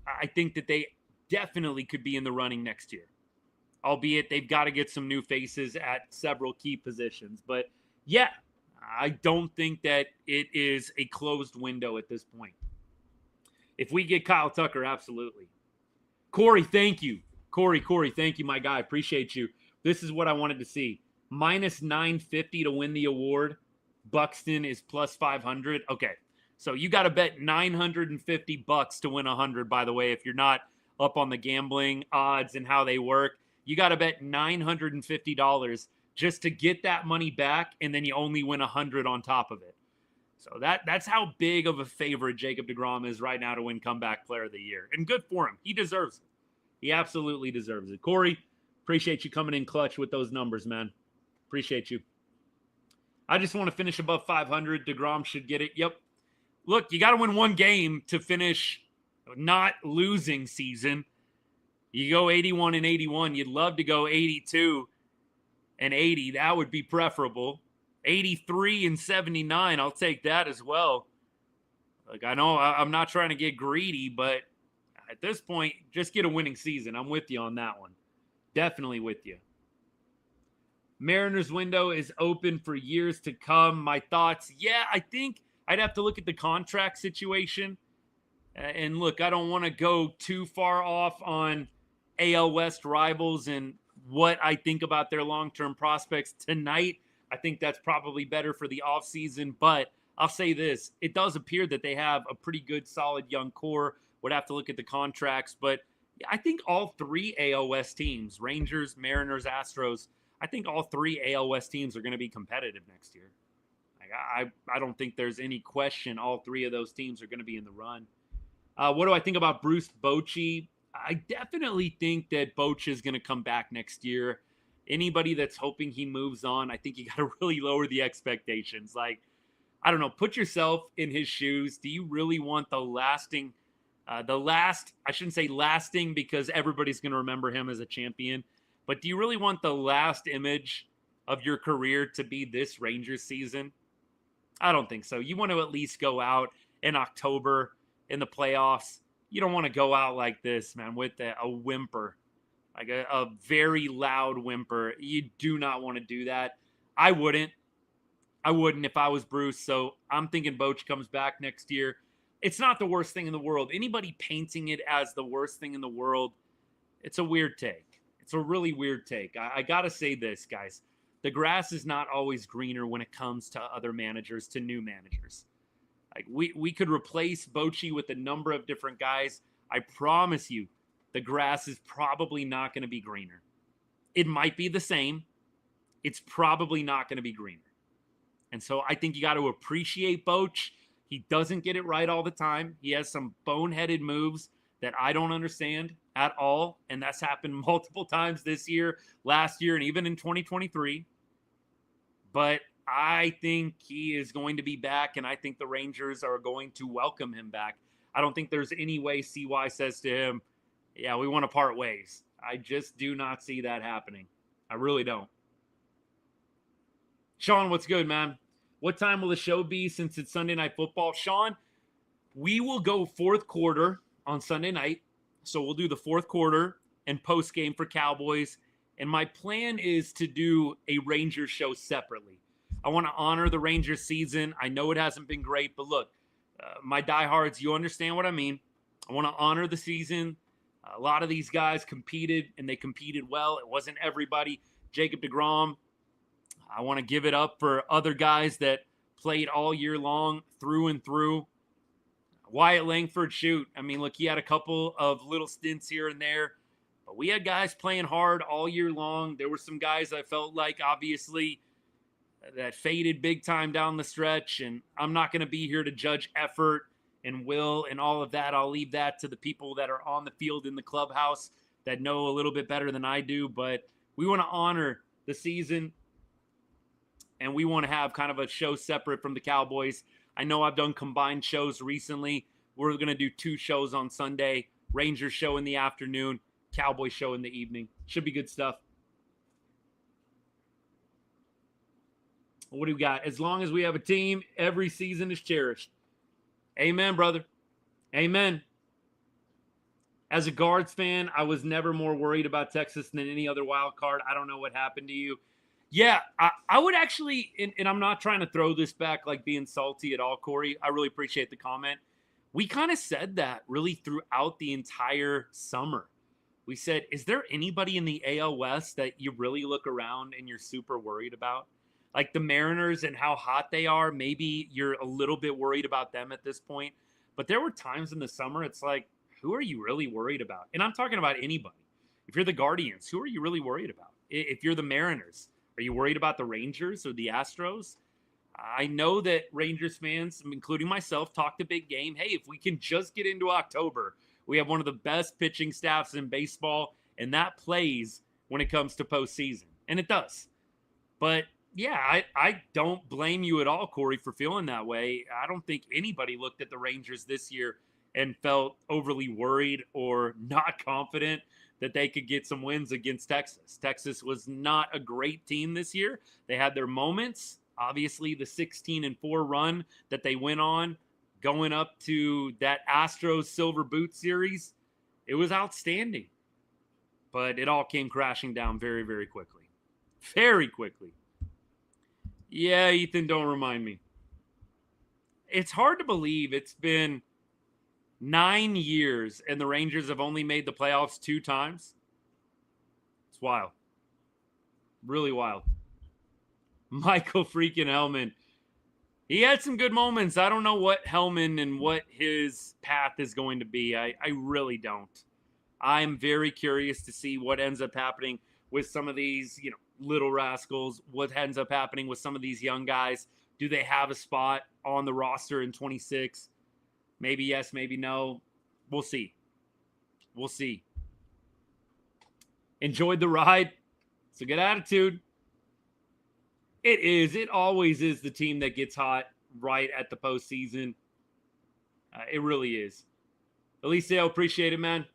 I think that they definitely could be in the running next year. Albeit they've got to get some new faces at several key positions. But yeah, I don't think that it is a closed window at this point. If we get Kyle Tucker, absolutely. Corey, thank you. Corey, thank you, my guy. Appreciate you. This is what I wanted to see. Minus 950 to win the award. Buxton is plus 500. Okay, so you got to bet $950 to win 100, by the way, if you're not up on the gambling odds and how they work. you got to bet $950 just to get that money back, and then you only win $100 on top of it. So that's how big of a favorite Jacob deGrom is right now to win Comeback Player of the Year. And good for him. He deserves it. He absolutely deserves it. Corey, appreciate you coming in clutch with those numbers, man. Appreciate you. I just want to finish above 500. deGrom should get it. Yep. Look, you got to win one game to finish not losing season. You go 81-81. You'd love to go 82-80. That would be preferable. 83-79. I'll take that as well. Like, I know I'm not trying to get greedy, but at this point, just get a winning season. I'm with you on that one. Definitely with you. Mariners window is open for years to come. My thoughts, yeah, I think I'd have to look at the contract situation. And look, I don't want to go too far off on AL West rivals and what I think about their long-term prospects tonight. I think that's probably better for the offseason, but I'll say this. It does appear that they have a pretty good, solid young core. Would have to look at the contracts, but I think all three AL West teams, Rangers, Mariners, Astros, I think all three AL West teams are going to be competitive next year. Like, I don't think there's any question all three of those teams are going to be in the run. What do I think about Bruce Bochy? I definitely think that Bochy is going to come back next year. Anybody that's hoping he moves on, I think you got to really lower the expectations. Like, I don't know, put yourself in his shoes. Do you really want I shouldn't say lasting because everybody's going to remember him as a champion, but do you really want the last image of your career to be this Rangers season? I don't think so. You want to at least go out in October in the playoffs. You don't want to go out like this, man, with a whimper, like a very loud whimper. You do not want to do that. I wouldn't if I was Bruce. So I'm thinking Boch comes back next year. It's not the worst thing in the world. Anybody painting it as the worst thing in the world, it's a weird take. It's a really weird take. I got to say this, guys. The grass is not always greener when it comes to other managers, to new managers. Like we could replace Bochy with a number of different guys. I promise you, the grass is probably not going to be greener. It might be the same. It's probably not going to be greener. And so I think you got to appreciate Boch. He doesn't get it right all the time. He has some boneheaded moves that I don't understand at all. And that's happened multiple times this year, last year, and even in 2023. But I think he is going to be back, and I think the Rangers are going to welcome him back. I don't think there's any way CY says to him, yeah, we want to part ways. I just do not see that happening. I really don't. Sean, what's good, man? What time will the show be since it's Sunday Night Football? Sean, we will go fourth quarter on Sunday night. So we'll do the fourth quarter and post game for Cowboys. And my plan is to do a Rangers show separately. I want to honor the Rangers season. I know it hasn't been great, but look, my diehards, you understand what I mean. I want to honor the season. A lot of these guys competed, and they competed well. It wasn't everybody. Jacob deGrom, I want to give it up for other guys that played all year long, through and through. Wyatt Langford, shoot. I mean, look, he had a couple of little stints here and there, but we had guys playing hard all year long. There were some guys I felt like, obviously, that faded big time down the stretch, and I'm not going to be here to judge effort and will and all of that. I'll leave that to the people that are on the field in the clubhouse that know a little bit better than I do, but we want to honor the season, and we want to have kind of a show separate from the Cowboys. I know I've done combined shows recently. We're going to do 2 shows on Sunday, Rangers show in the afternoon, Cowboys show in the evening. Should be good stuff. What do we got? As long as we have a team, every season is cherished. Amen, brother. Amen. As a Guards fan, I was never more worried about Texas than any other wild card. I don't know what happened to you. Yeah, I would actually, and I'm not trying to throw this back like being salty at all, Corey. I really appreciate the comment. We kind of said that really throughout the entire summer. We said, is there anybody in the AL West that you really look around and you're super worried about? Like the Mariners and how hot they are, maybe you're a little bit worried about them at this point. But there were times in the summer, it's like, who are you really worried about? And I'm talking about anybody. If you're the Guardians, who are you really worried about? If you're the Mariners, are you worried about the Rangers or the Astros? I know that Rangers fans, including myself, talked a big game. Hey, if we can just get into October, we have one of the best pitching staffs in baseball, and that plays when it comes to postseason. And it does. But yeah, I don't blame you at all, Corey, for feeling that way. I don't think anybody looked at the Rangers this year and felt overly worried or not confident that they could get some wins against Texas. Texas was not a great team this year. They had their moments. Obviously, the 16-4 run that they went on going up to that Astros Silver Boot series, it was outstanding. But it all came crashing down very, very quickly. Very quickly. Yeah, Ethan, don't remind me. It's hard to believe it's been 9 years and the Rangers have only made the playoffs 2 times. It's wild. Really wild. Michael freaking Hellman. He had some good moments. I don't know what Hellman and what his path is going to be. I really don't. I'm very curious to see what ends up happening with some of these, little rascals, what ends up happening with some of these young guys. Do they have a spot on the roster in 26? Maybe yes, maybe no. We'll see. We'll see. Enjoyed the ride. It's a good attitude. It is. It always is the team that gets hot right at the postseason. It really is. Eliseo, appreciate it, man.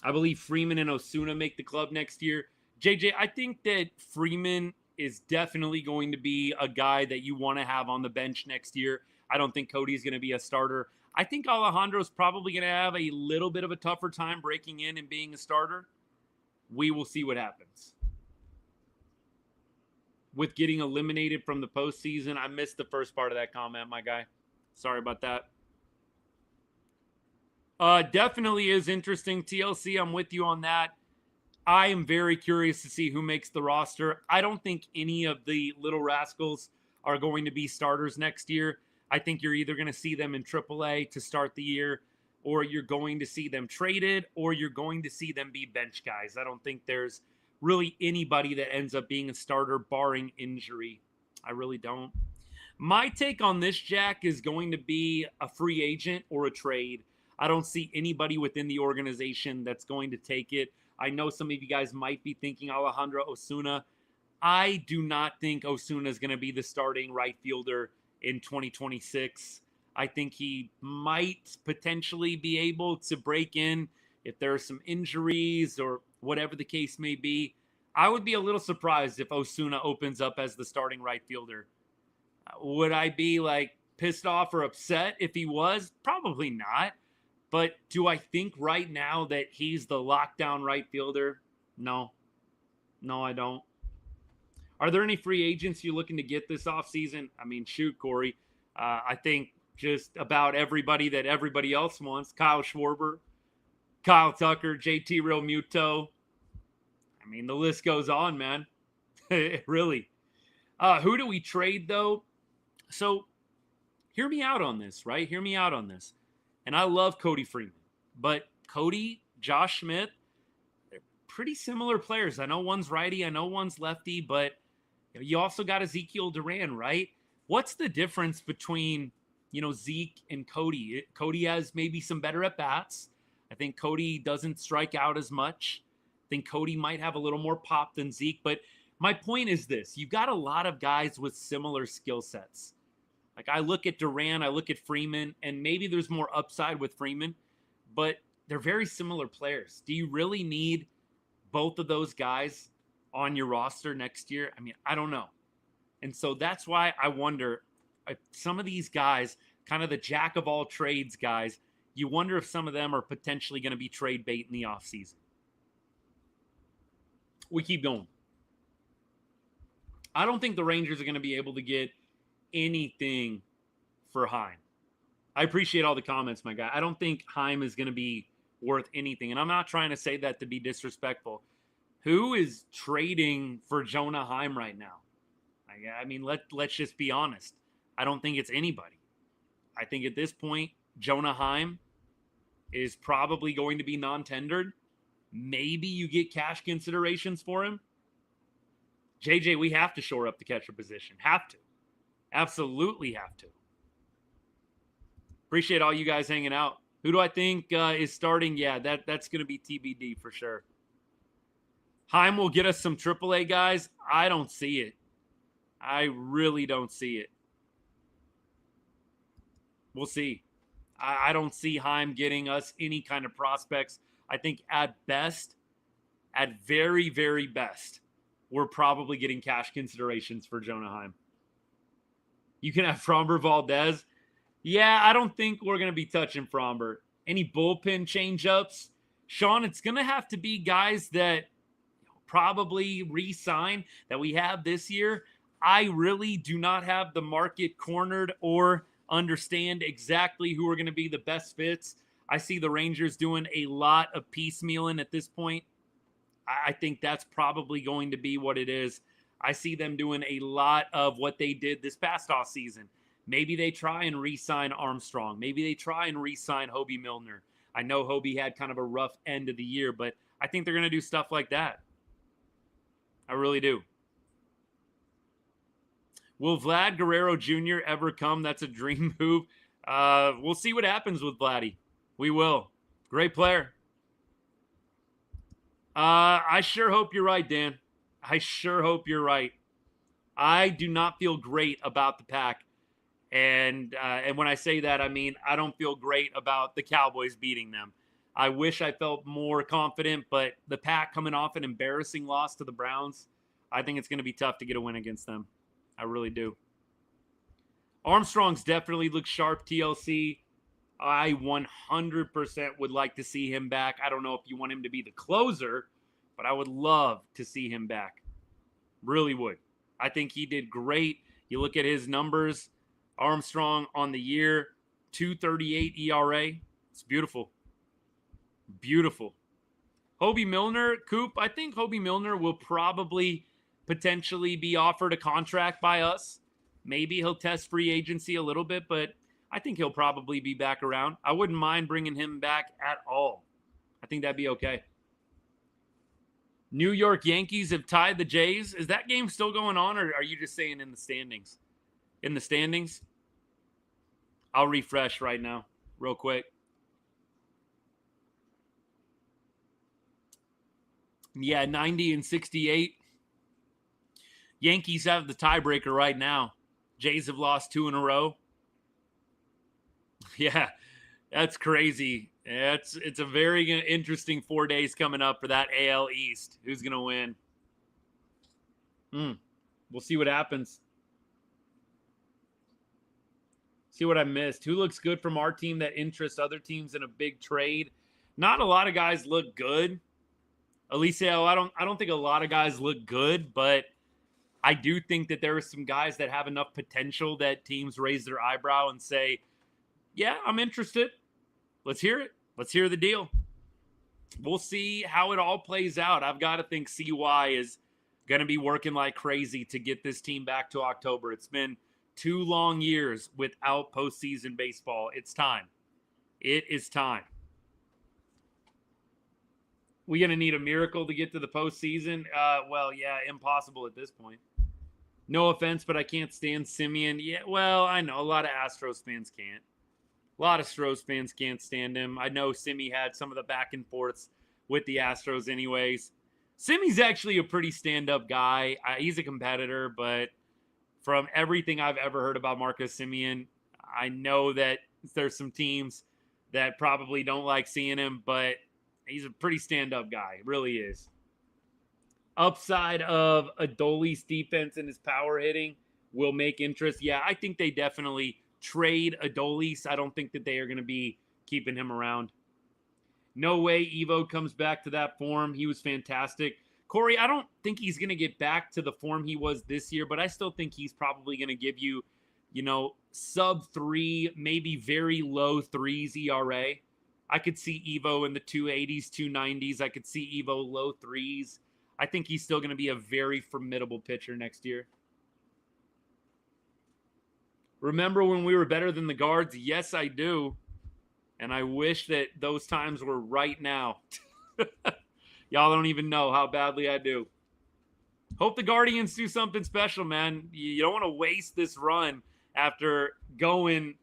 I believe Freeman and Osuna make the club next year. JJ, I think that Freeman is definitely going to be a guy that you want to have on the bench next year. I don't think Cody's going to be a starter. I think Alejandro's probably going to have a little bit of a tougher time breaking in and being a starter. We will see what happens. With getting eliminated from the postseason, I missed the first part of that comment, my guy. Sorry about that. Definitely is interesting. TLC, I'm with you on that. I am very curious to see who makes the roster. I don't think any of the little rascals are going to be starters next year. I think you're either going to see them in AAA to start the year, or you're going to see them traded, or you're going to see them be bench guys. I don't think there's really anybody that ends up being a starter barring injury. I really don't. My take on this, Jack, is going to be a free agent or a trade. I don't see anybody within the organization that's going to take it. I know some of you guys might be thinking Alejandro Osuna. I do not think Osuna is going to be the starting right fielder in 2026. I think he might potentially be able to break in if there are some injuries or whatever the case may be. I would be a little surprised if Osuna opens up as the starting right fielder. Would I be pissed off or upset if he was? Probably not. But do I think right now that he's the lockdown right fielder? No. No, I don't. Are there any free agents you're looking to get this offseason? I mean, shoot, Corey. I think just about everybody that everybody else wants. Kyle Schwarber, Kyle Tucker, JT Realmuto. I mean, the list goes on, man. Really. Who do we trade, though? So, hear me out on this, right? Hear me out on this. And I love Cody Freeman. But Cody, Josh Smith, they're pretty similar players. I know one's righty, I know one's lefty, but you also got Ezekiel Duran, right? What's the difference between, Zeke and Cody? Cody has maybe some better at-bats. I think Cody doesn't strike out as much. I think Cody might have a little more pop than Zeke. But my point is this. You've got a lot of guys with similar skill sets. I look at Duran, I look at Freeman, and maybe there's more upside with Freeman, but they're very similar players. Do you really need both of those guys on your roster next year? I mean, I don't know. And so that's why I wonder if some of these guys, kind of the jack of all trades guys, you wonder if some of them are potentially going to be trade bait in the offseason. We keep going. I don't think the Rangers are going to be able to get anything for Heim. I appreciate all the comments, my guy. I don't think Heim is going to be worth anything. And I'm not trying to say that to be disrespectful. Who is trading for Jonah Heim right now? I mean, let's just be honest. I don't think it's anybody. I think at this point, Jonah Heim is probably going to be non-tendered. Maybe you get cash considerations for him. JJ, we have to shore up the catcher position. Have to. Absolutely have to. Appreciate all you guys hanging out. Who do I think is starting? Yeah, that's going to be TBD for sure. Heim will get us some AAA guys. I don't see it. I really don't see it. We'll see. I don't see Heim getting us any kind of prospects. I think at best, at very, very best, we're probably getting cash considerations for Jonah Heim. You can have Framber Valdez. Yeah, I don't think we're going to be touching Framber. Any bullpen change-ups? Sean, it's going to have to be guys that probably re-sign that we have this year. I really do not have the market cornered or understand exactly who are going to be the best fits. I see the Rangers doing a lot of piecemealing at this point. I think that's probably going to be what it is. I see them doing a lot of what they did this past offseason. Maybe they try and re-sign Armstrong. Maybe they try and re-sign Hobie Milner. I know Hobie had kind of a rough end of the year, but I think they're going to do stuff like that. I really do. Will Vlad Guerrero Jr. ever come? That's a dream move. We'll see what happens with Vladdy. We will. Great player. I sure hope you're right, Dan. I sure hope you're right. I do not feel great about the Pack. And when I say that, I mean, I don't feel great about the Cowboys beating them. I wish I felt more confident, but the Pack coming off an embarrassing loss to the Browns, I think it's going to be tough to get a win against them. I really do. Armstrong's definitely looks sharp, TLC. I 100% would like to see him back. I don't know if you want him to be the closer, but I would love to see him back. Really would. I think he did great. You look at his numbers, Armstrong on the year, 2.38 ERA. It's beautiful. Beautiful. Hobie Milner, Coop, I think Hobie Milner will probably potentially be offered a contract by us. Maybe he'll test free agency a little bit, but I think he'll probably be back around. I wouldn't mind bringing him back at all. I think that'd be okay. New York Yankees have tied the Jays. Is that game still going on, or are you just saying in the standings? In the standings? I'll refresh right now, real quick. Yeah, 90 and 68. Yankees have the tiebreaker right now. Jays have lost 2 in a row. Yeah, that's crazy. It's a very interesting 4 days coming up for that AL East. Who's going to win? We'll see what happens. See what I missed. Who looks good from our team that interests other teams in a big trade? Not a lot of guys look good. Eliseo, I don't think a lot of guys look good, but I do think that there are some guys that have enough potential that teams raise their eyebrow and say, yeah, I'm interested. Let's hear it. Let's hear the deal. We'll see how it all plays out. I've got to think CY is going to be working like crazy to get this team back to October. It's been 2 long years without postseason baseball. It's time. It is time. We going to need a miracle to get to the postseason? Well, yeah, impossible at this point. No offense, but I can't stand Simeon. Yeah, well, I know a lot of Astros fans can't. A lot of Astros fans can't stand him. I know Simi had some of the back and forths with the Astros anyways. Simi's actually a pretty stand-up guy. He's a competitor, but from everything I've ever heard about Marcus Semien, I know that there's some teams that probably don't like seeing him, but he's a pretty stand-up guy. Really is. Upside of Adolis' defense and his power hitting will make interest. Yeah, I think they definitely trade Adolis. I don't think that they are going to be keeping him around. No way Evo comes back to that form. He was fantastic. Corey, I don't think he's going to get back to the form he was this year, but I still think he's probably going to give you, sub 3, maybe very low 3s ERA. I could see Evo in the 280s, 290s. I could see Evo low 3s. I think he's still going to be a very formidable pitcher next year. Remember when we were better than the guards? Yes, I do. And I wish that those times were right now. Y'all don't even know how badly I do. Hope the Guardians do something special, man. You don't want to waste this run after going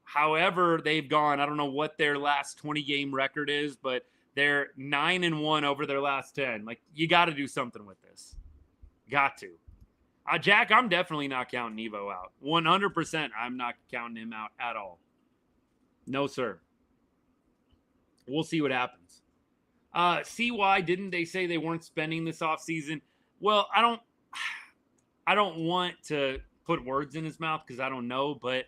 however they've gone. I don't know what their last 20-game record is, but they're 9-1 over their last 10. Like, you got to do something with this. Got to. Jack, I'm definitely not counting Evo out. 100%, I'm not counting him out at all. No, sir. We'll see what happens. CY, didn't they say they weren't spending this offseason? Well, I don't want to put words in his mouth because I don't know, but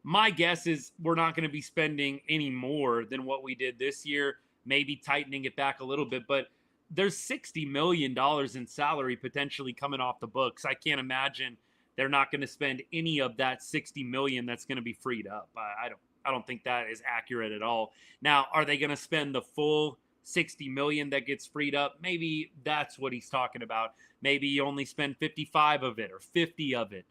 my guess is we're not going to be spending any more than what we did this year, maybe tightening it back a little bit, but there's $60 million in salary potentially coming off the books. I can't imagine they're not going to spend any of that $60 million that's going to be freed up. I don't think that is accurate at all. Now, are they going to spend the full $60 million that gets freed up? Maybe that's what he's talking about. Maybe you only spend 55 of it or 50 of it.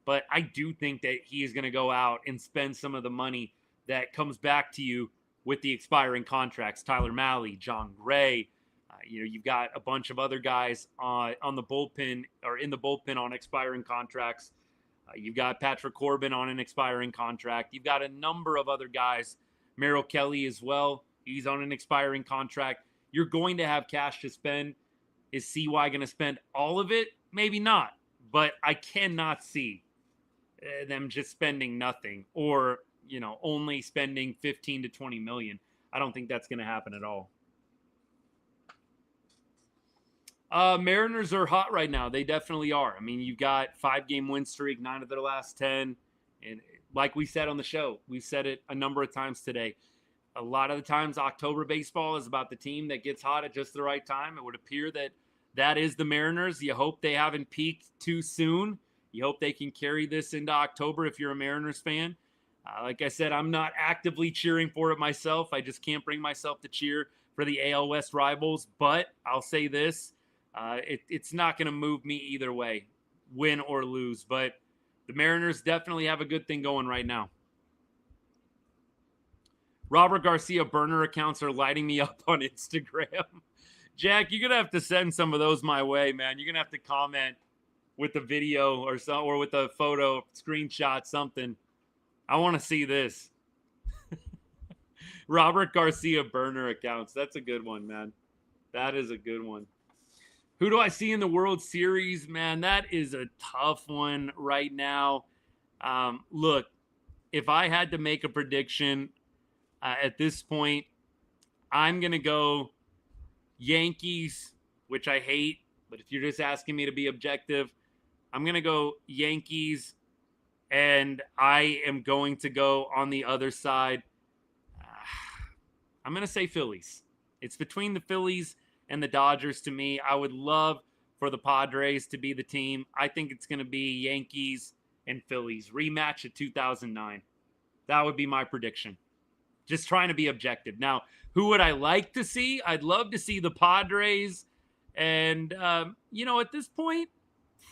But I do think that he is going to go out and spend some of the money that comes back to you with the expiring contracts. Tyler Mahle, John Gray. You've got a bunch of other guys on the bullpen or in the bullpen on expiring contracts. You've got Patrick Corbin on an expiring contract. You've got a number of other guys. Merrill Kelly as well. He's on an expiring contract. You're going to have cash to spend. Is CY going to spend all of it? Maybe not. But I cannot see them just spending nothing or, only spending 15 to 20 million. I don't think that's going to happen at all. Mariners are hot right now. They definitely are. I mean, you've got 5-game win streak, 9 of their last 10. And like we said on the show, we've said it a number of times today. A lot of the times October baseball is about the team that gets hot at just the right time. It would appear that is the Mariners. You hope they haven't peaked too soon. You hope they can carry this into October if you're a Mariners fan. Like I said, I'm not actively cheering for it myself. I just can't bring myself to cheer for the AL West rivals. But I'll say this. It's not going to move me either way, win or lose. But the Mariners definitely have a good thing going right now. Robert Garcia burner accounts are lighting me up on Instagram. Jack, you're going to have to send some of those my way, man. You're going to have to comment with the video or with a photo, screenshot, something. I want to see this. Robert Garcia burner accounts. That's a good one, man. That is a good one. Who do I see in the World Series? Man, that is a tough one right now. Look, if I had to make a prediction at this point, I'm going to go Yankees, which I hate. But if you're just asking me to be objective, I'm going to go Yankees. And I am going to go on the other side. I'm going to say Phillies. It's between the Phillies and the Dodgers to me. I would love for the Padres to be the team. I think it's going to be Yankees and Phillies. Rematch of 2009. That would be my prediction. Just trying to be objective. Now, who would I like to see? I'd love to see the Padres. And, at this point,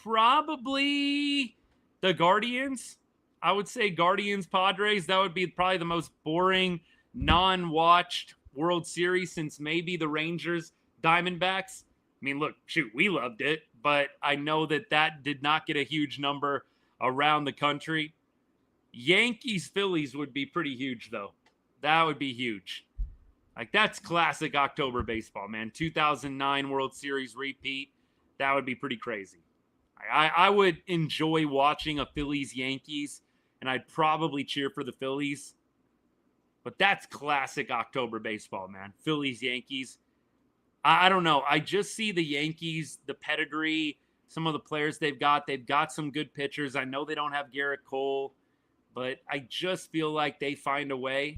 probably the Guardians. I would say Guardians, Padres. That would be probably the most boring, non-watched World Series since maybe the Rangers, Diamondbacks. I mean, look, shoot, we loved it, but I know that did not get a huge number around the country. Yankees, Phillies would be pretty huge, though. That would be huge. Like, that's classic October baseball, man. 2009 World Series repeat. That would be pretty crazy. I would enjoy watching a Phillies-Yankees, and I'd probably cheer for the Phillies. But that's classic October baseball, man. Phillies-Yankees. I don't know. I just see the Yankees, the pedigree, some of the players they've got. They've got some good pitchers. I know they don't have Garrett Cole, but I just feel like they find a way.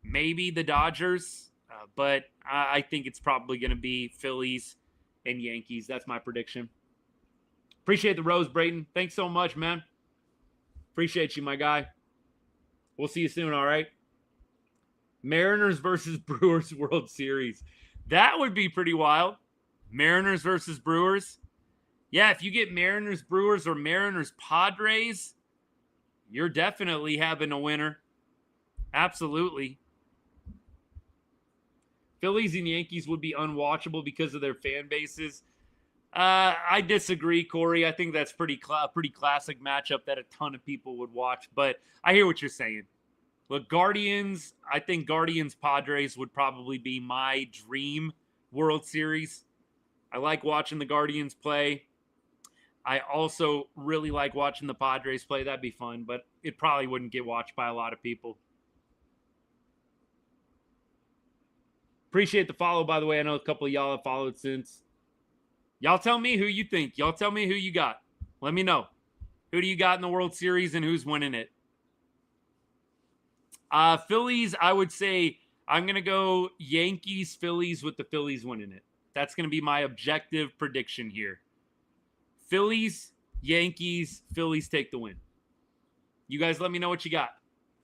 Maybe the Dodgers, but I think it's probably going to be Phillies and Yankees. That's my prediction. Appreciate the rose, Brayton. Thanks so much, man. Appreciate you, my guy. We'll see you soon, all right? Mariners versus Brewers World Series. That would be pretty wild. Mariners versus Brewers. Yeah, if you get Mariners Brewers or Mariners Padres, you're definitely having a winner. Absolutely. Phillies and Yankees would be unwatchable because of their fan bases. I disagree, Corey. I think that's pretty classic matchup that a ton of people would watch. But I hear what you're saying. Look, Guardians, I think Guardians-Padres would probably be my dream World Series. I like watching the Guardians play. I also really like watching the Padres play. That'd be fun, but it probably wouldn't get watched by a lot of people. Appreciate the follow, by the way. I know a couple of y'all have followed since. Y'all tell me who you think. Y'all tell me who you got. Let me know. Who do you got in the World Series and who's winning it? Phillies, I would say I'm going to go Yankees, Phillies with the Phillies winning it. That's going to be my objective prediction here. Phillies, Yankees, Phillies take the win. You guys let me know what you got.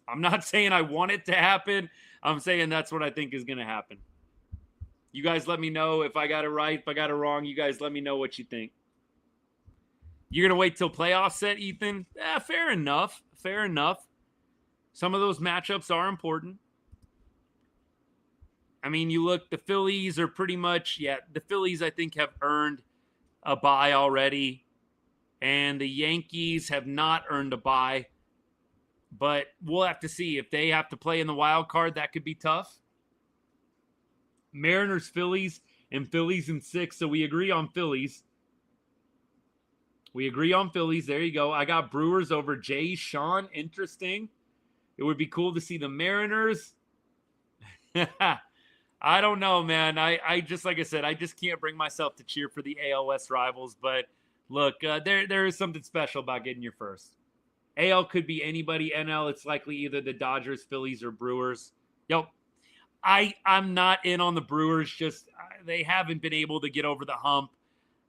I'm not saying I want it to happen. I'm saying that's what I think is going to happen. You guys let me know if I got it right, if I got it wrong. You guys let me know what you think. You're going to wait till playoffs set, Ethan? Fair enough. Fair enough. Some of those matchups are important. I mean, you look, the Phillies are pretty much, the Phillies I think have earned a bye already. And the Yankees have not earned a bye. But we'll have to see. If they have to play in the wild card, that could be tough. Mariners, Phillies, and Phillies in 6. So we agree on Phillies. We agree on Phillies. There you go. I got Brewers over Jay Sean. Interesting. It would be cool to see the Mariners. I don't know, man. I just, like I said, I just can't bring myself to cheer for the AL West rivals. But look, there is something special about getting your first. AL could be anybody. NL, it's likely either the Dodgers, Phillies, or Brewers. Yep. I'm not in on the Brewers. Just they haven't been able to get over the hump.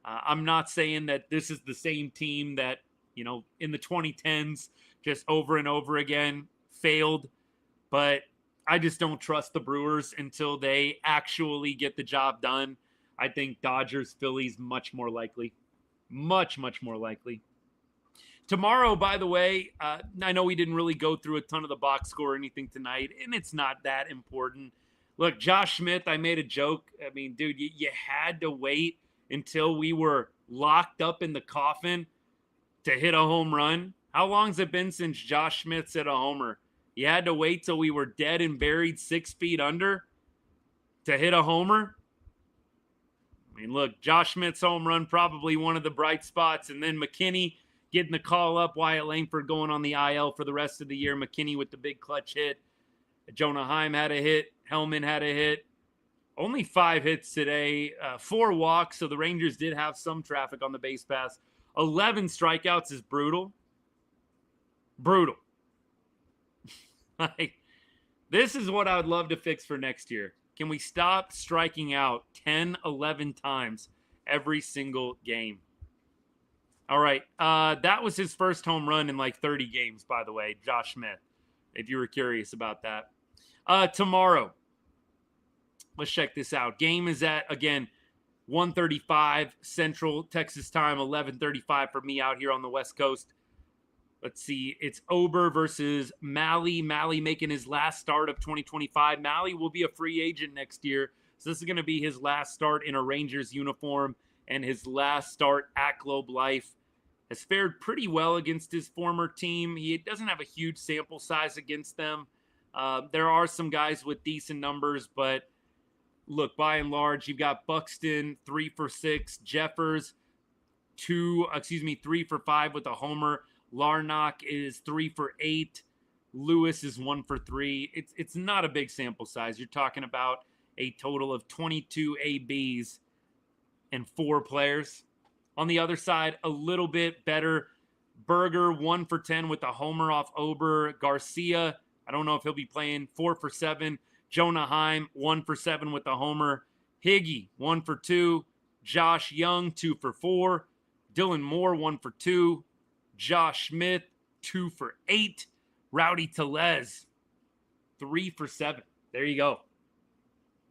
I'm not saying that this is the same team that, in the 2010s, just over and over again failed. But I just don't trust the Brewers until they actually get the job done. I think Dodgers, Phillies, much more likely. Much, much more likely. Tomorrow, by the way, I know we didn't really go through a ton of the box score or anything tonight, and it's not that important. Look, Josh Smith, I made a joke. I mean, dude, you had to wait until we were locked up in the coffin to hit a home run. How long has it been since Josh Smith hit a homer? You had to wait till we were dead and buried 6 feet under to hit a homer? I mean, look, Josh Smith's home run, probably one of the bright spots. And then McKinney getting the call up, Wyatt Langford going on the IL for the rest of the year. McKinney with the big clutch hit. Jonah Heim had a hit. Hellman had a hit. Only 5 hits today, 4 walks, so the Rangers did have some traffic on the base pass. 11 strikeouts is brutal. Brutal. This is what I would love to fix for next year. Can we stop striking out 10, 11 times every single game? All right. That was his first home run in like 30 games, by the way, Josh Smith, if you were curious about that. Tomorrow, let's check this out. Game is at, again, 1:35 Central Texas time, 11:35 for me out here on the West Coast. Let's see. It's Ober versus Mahle. Mahle making his last start of 2025. Mahle will be a free agent next year. So this is going to be his last start in a Rangers uniform and his last start at Globe Life. Has fared pretty well against his former team. He doesn't have a huge sample size against them. There are some guys with decent numbers, but look, by and large, you've got Buxton, 3 for 6. Jeffers, 3 for 5 with a homer. Larnach is 3 for 8. Lewis is 1 for 3. It's not a big sample size. You're talking about a total of 22 ABs and 4 players. On the other side, a little bit better. Berger, 1 for 10 with a homer off Ober. Garcia, I don't know if he'll be playing, 4 for 7. Jonah Heim, 1 for 7 with a homer. Higgy, 1 for 2. Josh Young, 2 for 4. Dylan Moore, 1 for 2. Josh Smith, 2 for 8. Rowdy Tellez, 3 for 7. There you go.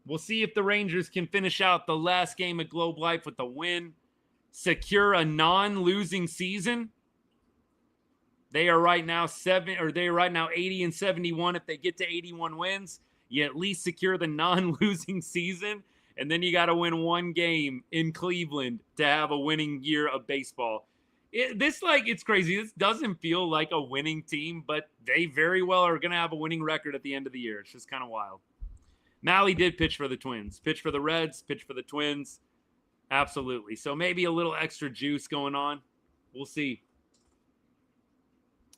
We'll see if the Rangers can finish out the last game at Globe Life with a win, secure a non-losing season. They are right now 80 and 71. If they get to 81 wins, you at least secure the non-losing season. And then you got to win one game in Cleveland to have a winning year of baseball. It's crazy. This doesn't feel like a winning team, but they very well are going to have a winning record at the end of the year. It's just kind of wild. Mahle did pitch for the Twins, pitch for the Reds, pitch for the Twins. Absolutely. So maybe a little extra juice going on. We'll see.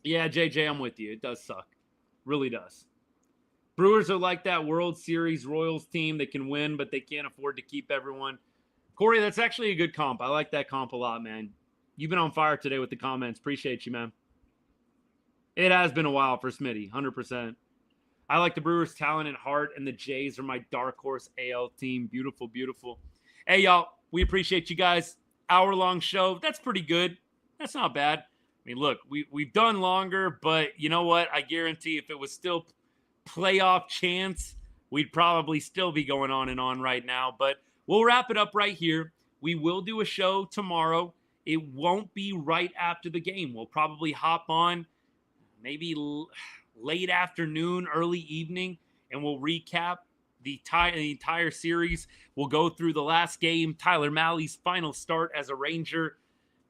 Yeah, JJ, I'm with you. It does suck. Really does. Brewers are like that World Series Royals team that can win, but they can't afford to keep everyone. Corey, that's actually a good comp. I like that comp a lot, man. You've been on fire today with the comments. Appreciate you, man. It has been a while for Smitty, 100%. I like the Brewers' talent and heart, and the Jays are my dark horse AL team. Beautiful, beautiful. Hey, y'all, we appreciate you guys. Hour-long show. That's pretty good. That's not bad. I mean, look, we've done longer, but you know what? I guarantee if it was still playoff chance, we'd probably still be going on and on right now. But we'll wrap it up right here. We will do a show tomorrow. It won't be right after the game. We'll probably hop on maybe late afternoon, early evening, and we'll recap the entire series. We'll go through the last game, Tyler Mahle's final start as a Ranger,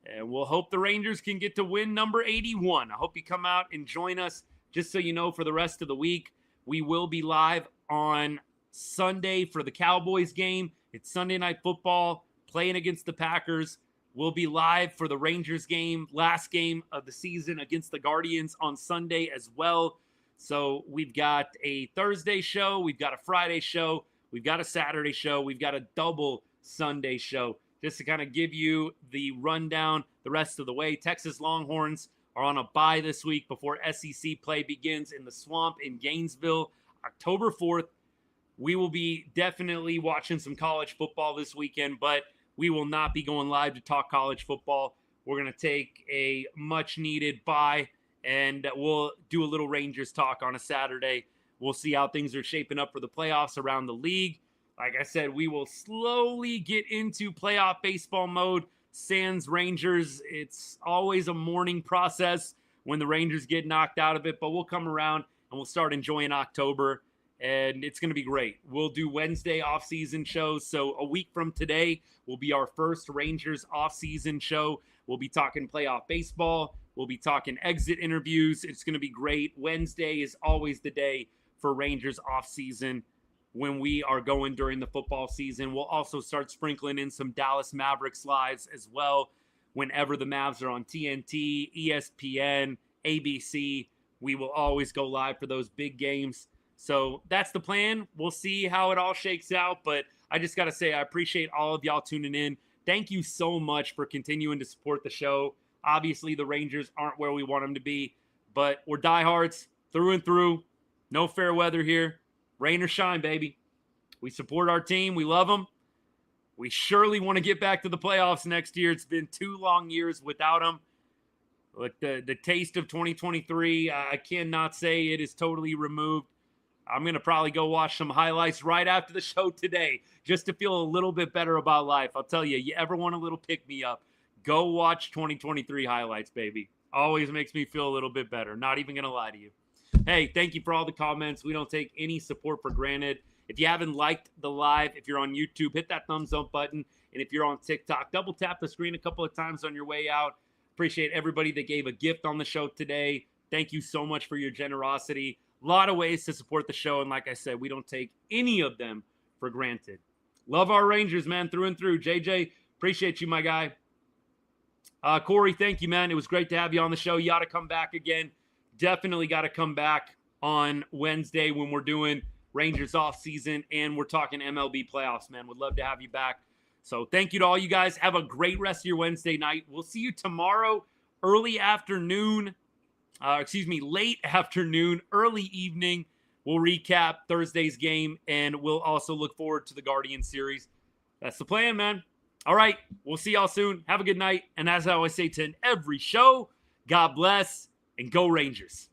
and we'll hope the Rangers can get to win number 81. I hope you come out and join us. Just so you know, for the rest of the week, we will be live on Sunday for the Cowboys game. It's Sunday Night Football, playing against the Packers. We'll be live for the Rangers game, last game of the season against the Guardians on Sunday as well. So we've got a Thursday show, we've got a Friday show, we've got a Saturday show, we've got a double Sunday show. Just to kind of give you the rundown the rest of the way, Texas Longhorns are on a bye this week before SEC play begins in the Swamp in Gainesville, October 4th. We will be definitely watching some college football this weekend, but we will not be going live to talk college football. We're going to take a much-needed bye, and we'll do a little Rangers talk on a Saturday. We'll see how things are shaping up for the playoffs around the league. Like I said, we will slowly get into playoff baseball mode. Sans Rangers, it's always a morning process when the Rangers get knocked out of it, but we'll come around and we'll start enjoying October, and it's going to be great. We'll do Wednesday off-season shows, so a week from today will be our first Rangers off-season show. We'll be talking playoff baseball. We'll be talking exit interviews. It's going to be great. Wednesday is always the day for Rangers off-season when we are going during the football season. We'll also start sprinkling in some Dallas Mavericks lives as well. Whenever the Mavs are on TNT, ESPN, ABC, we will always go live for those big games. So that's the plan. We'll see how it all shakes out. But I just got to say, I appreciate all of y'all tuning in. Thank you so much for continuing to support the show. Obviously, the Rangers aren't where we want them to be, but we're diehards through and through. No fair weather here. Rain or shine, baby. We support our team. We love them. We surely want to get back to the playoffs next year. It's been 2 long years without them. Look, the taste of 2023, I cannot say it is totally removed. I'm going to probably go watch some highlights right after the show today just to feel a little bit better about life. I'll tell you, you ever want a little pick-me-up, go watch 2023 highlights, baby. Always makes me feel a little bit better. Not even going to lie to you. Hey, thank you for all the comments. We don't take any support for granted. If you haven't liked the live, if you're on YouTube, hit that thumbs up button. And if you're on TikTok, double tap the screen a couple of times on your way out. Appreciate everybody that gave a gift on the show today. Thank you so much for your generosity. A lot of ways to support the show. And like I said, we don't take any of them for granted. Love our Rangers, man, through and through. JJ, appreciate you, my guy. Corey, thank you, man. It was great to have you on the show. You ought to come back again. Definitely got to come back on Wednesday when we're doing Rangers off season and we're talking MLB playoffs, man. Would love to have you back. So thank you to all you guys. Have a great rest of your Wednesday night. We'll see you tomorrow, late afternoon, early evening. We'll recap Thursday's game, and we'll also look forward to the Guardian series. That's the plan, man. All right, we'll see y'all soon. Have a good night. And as I always say to every show, God bless and go Rangers.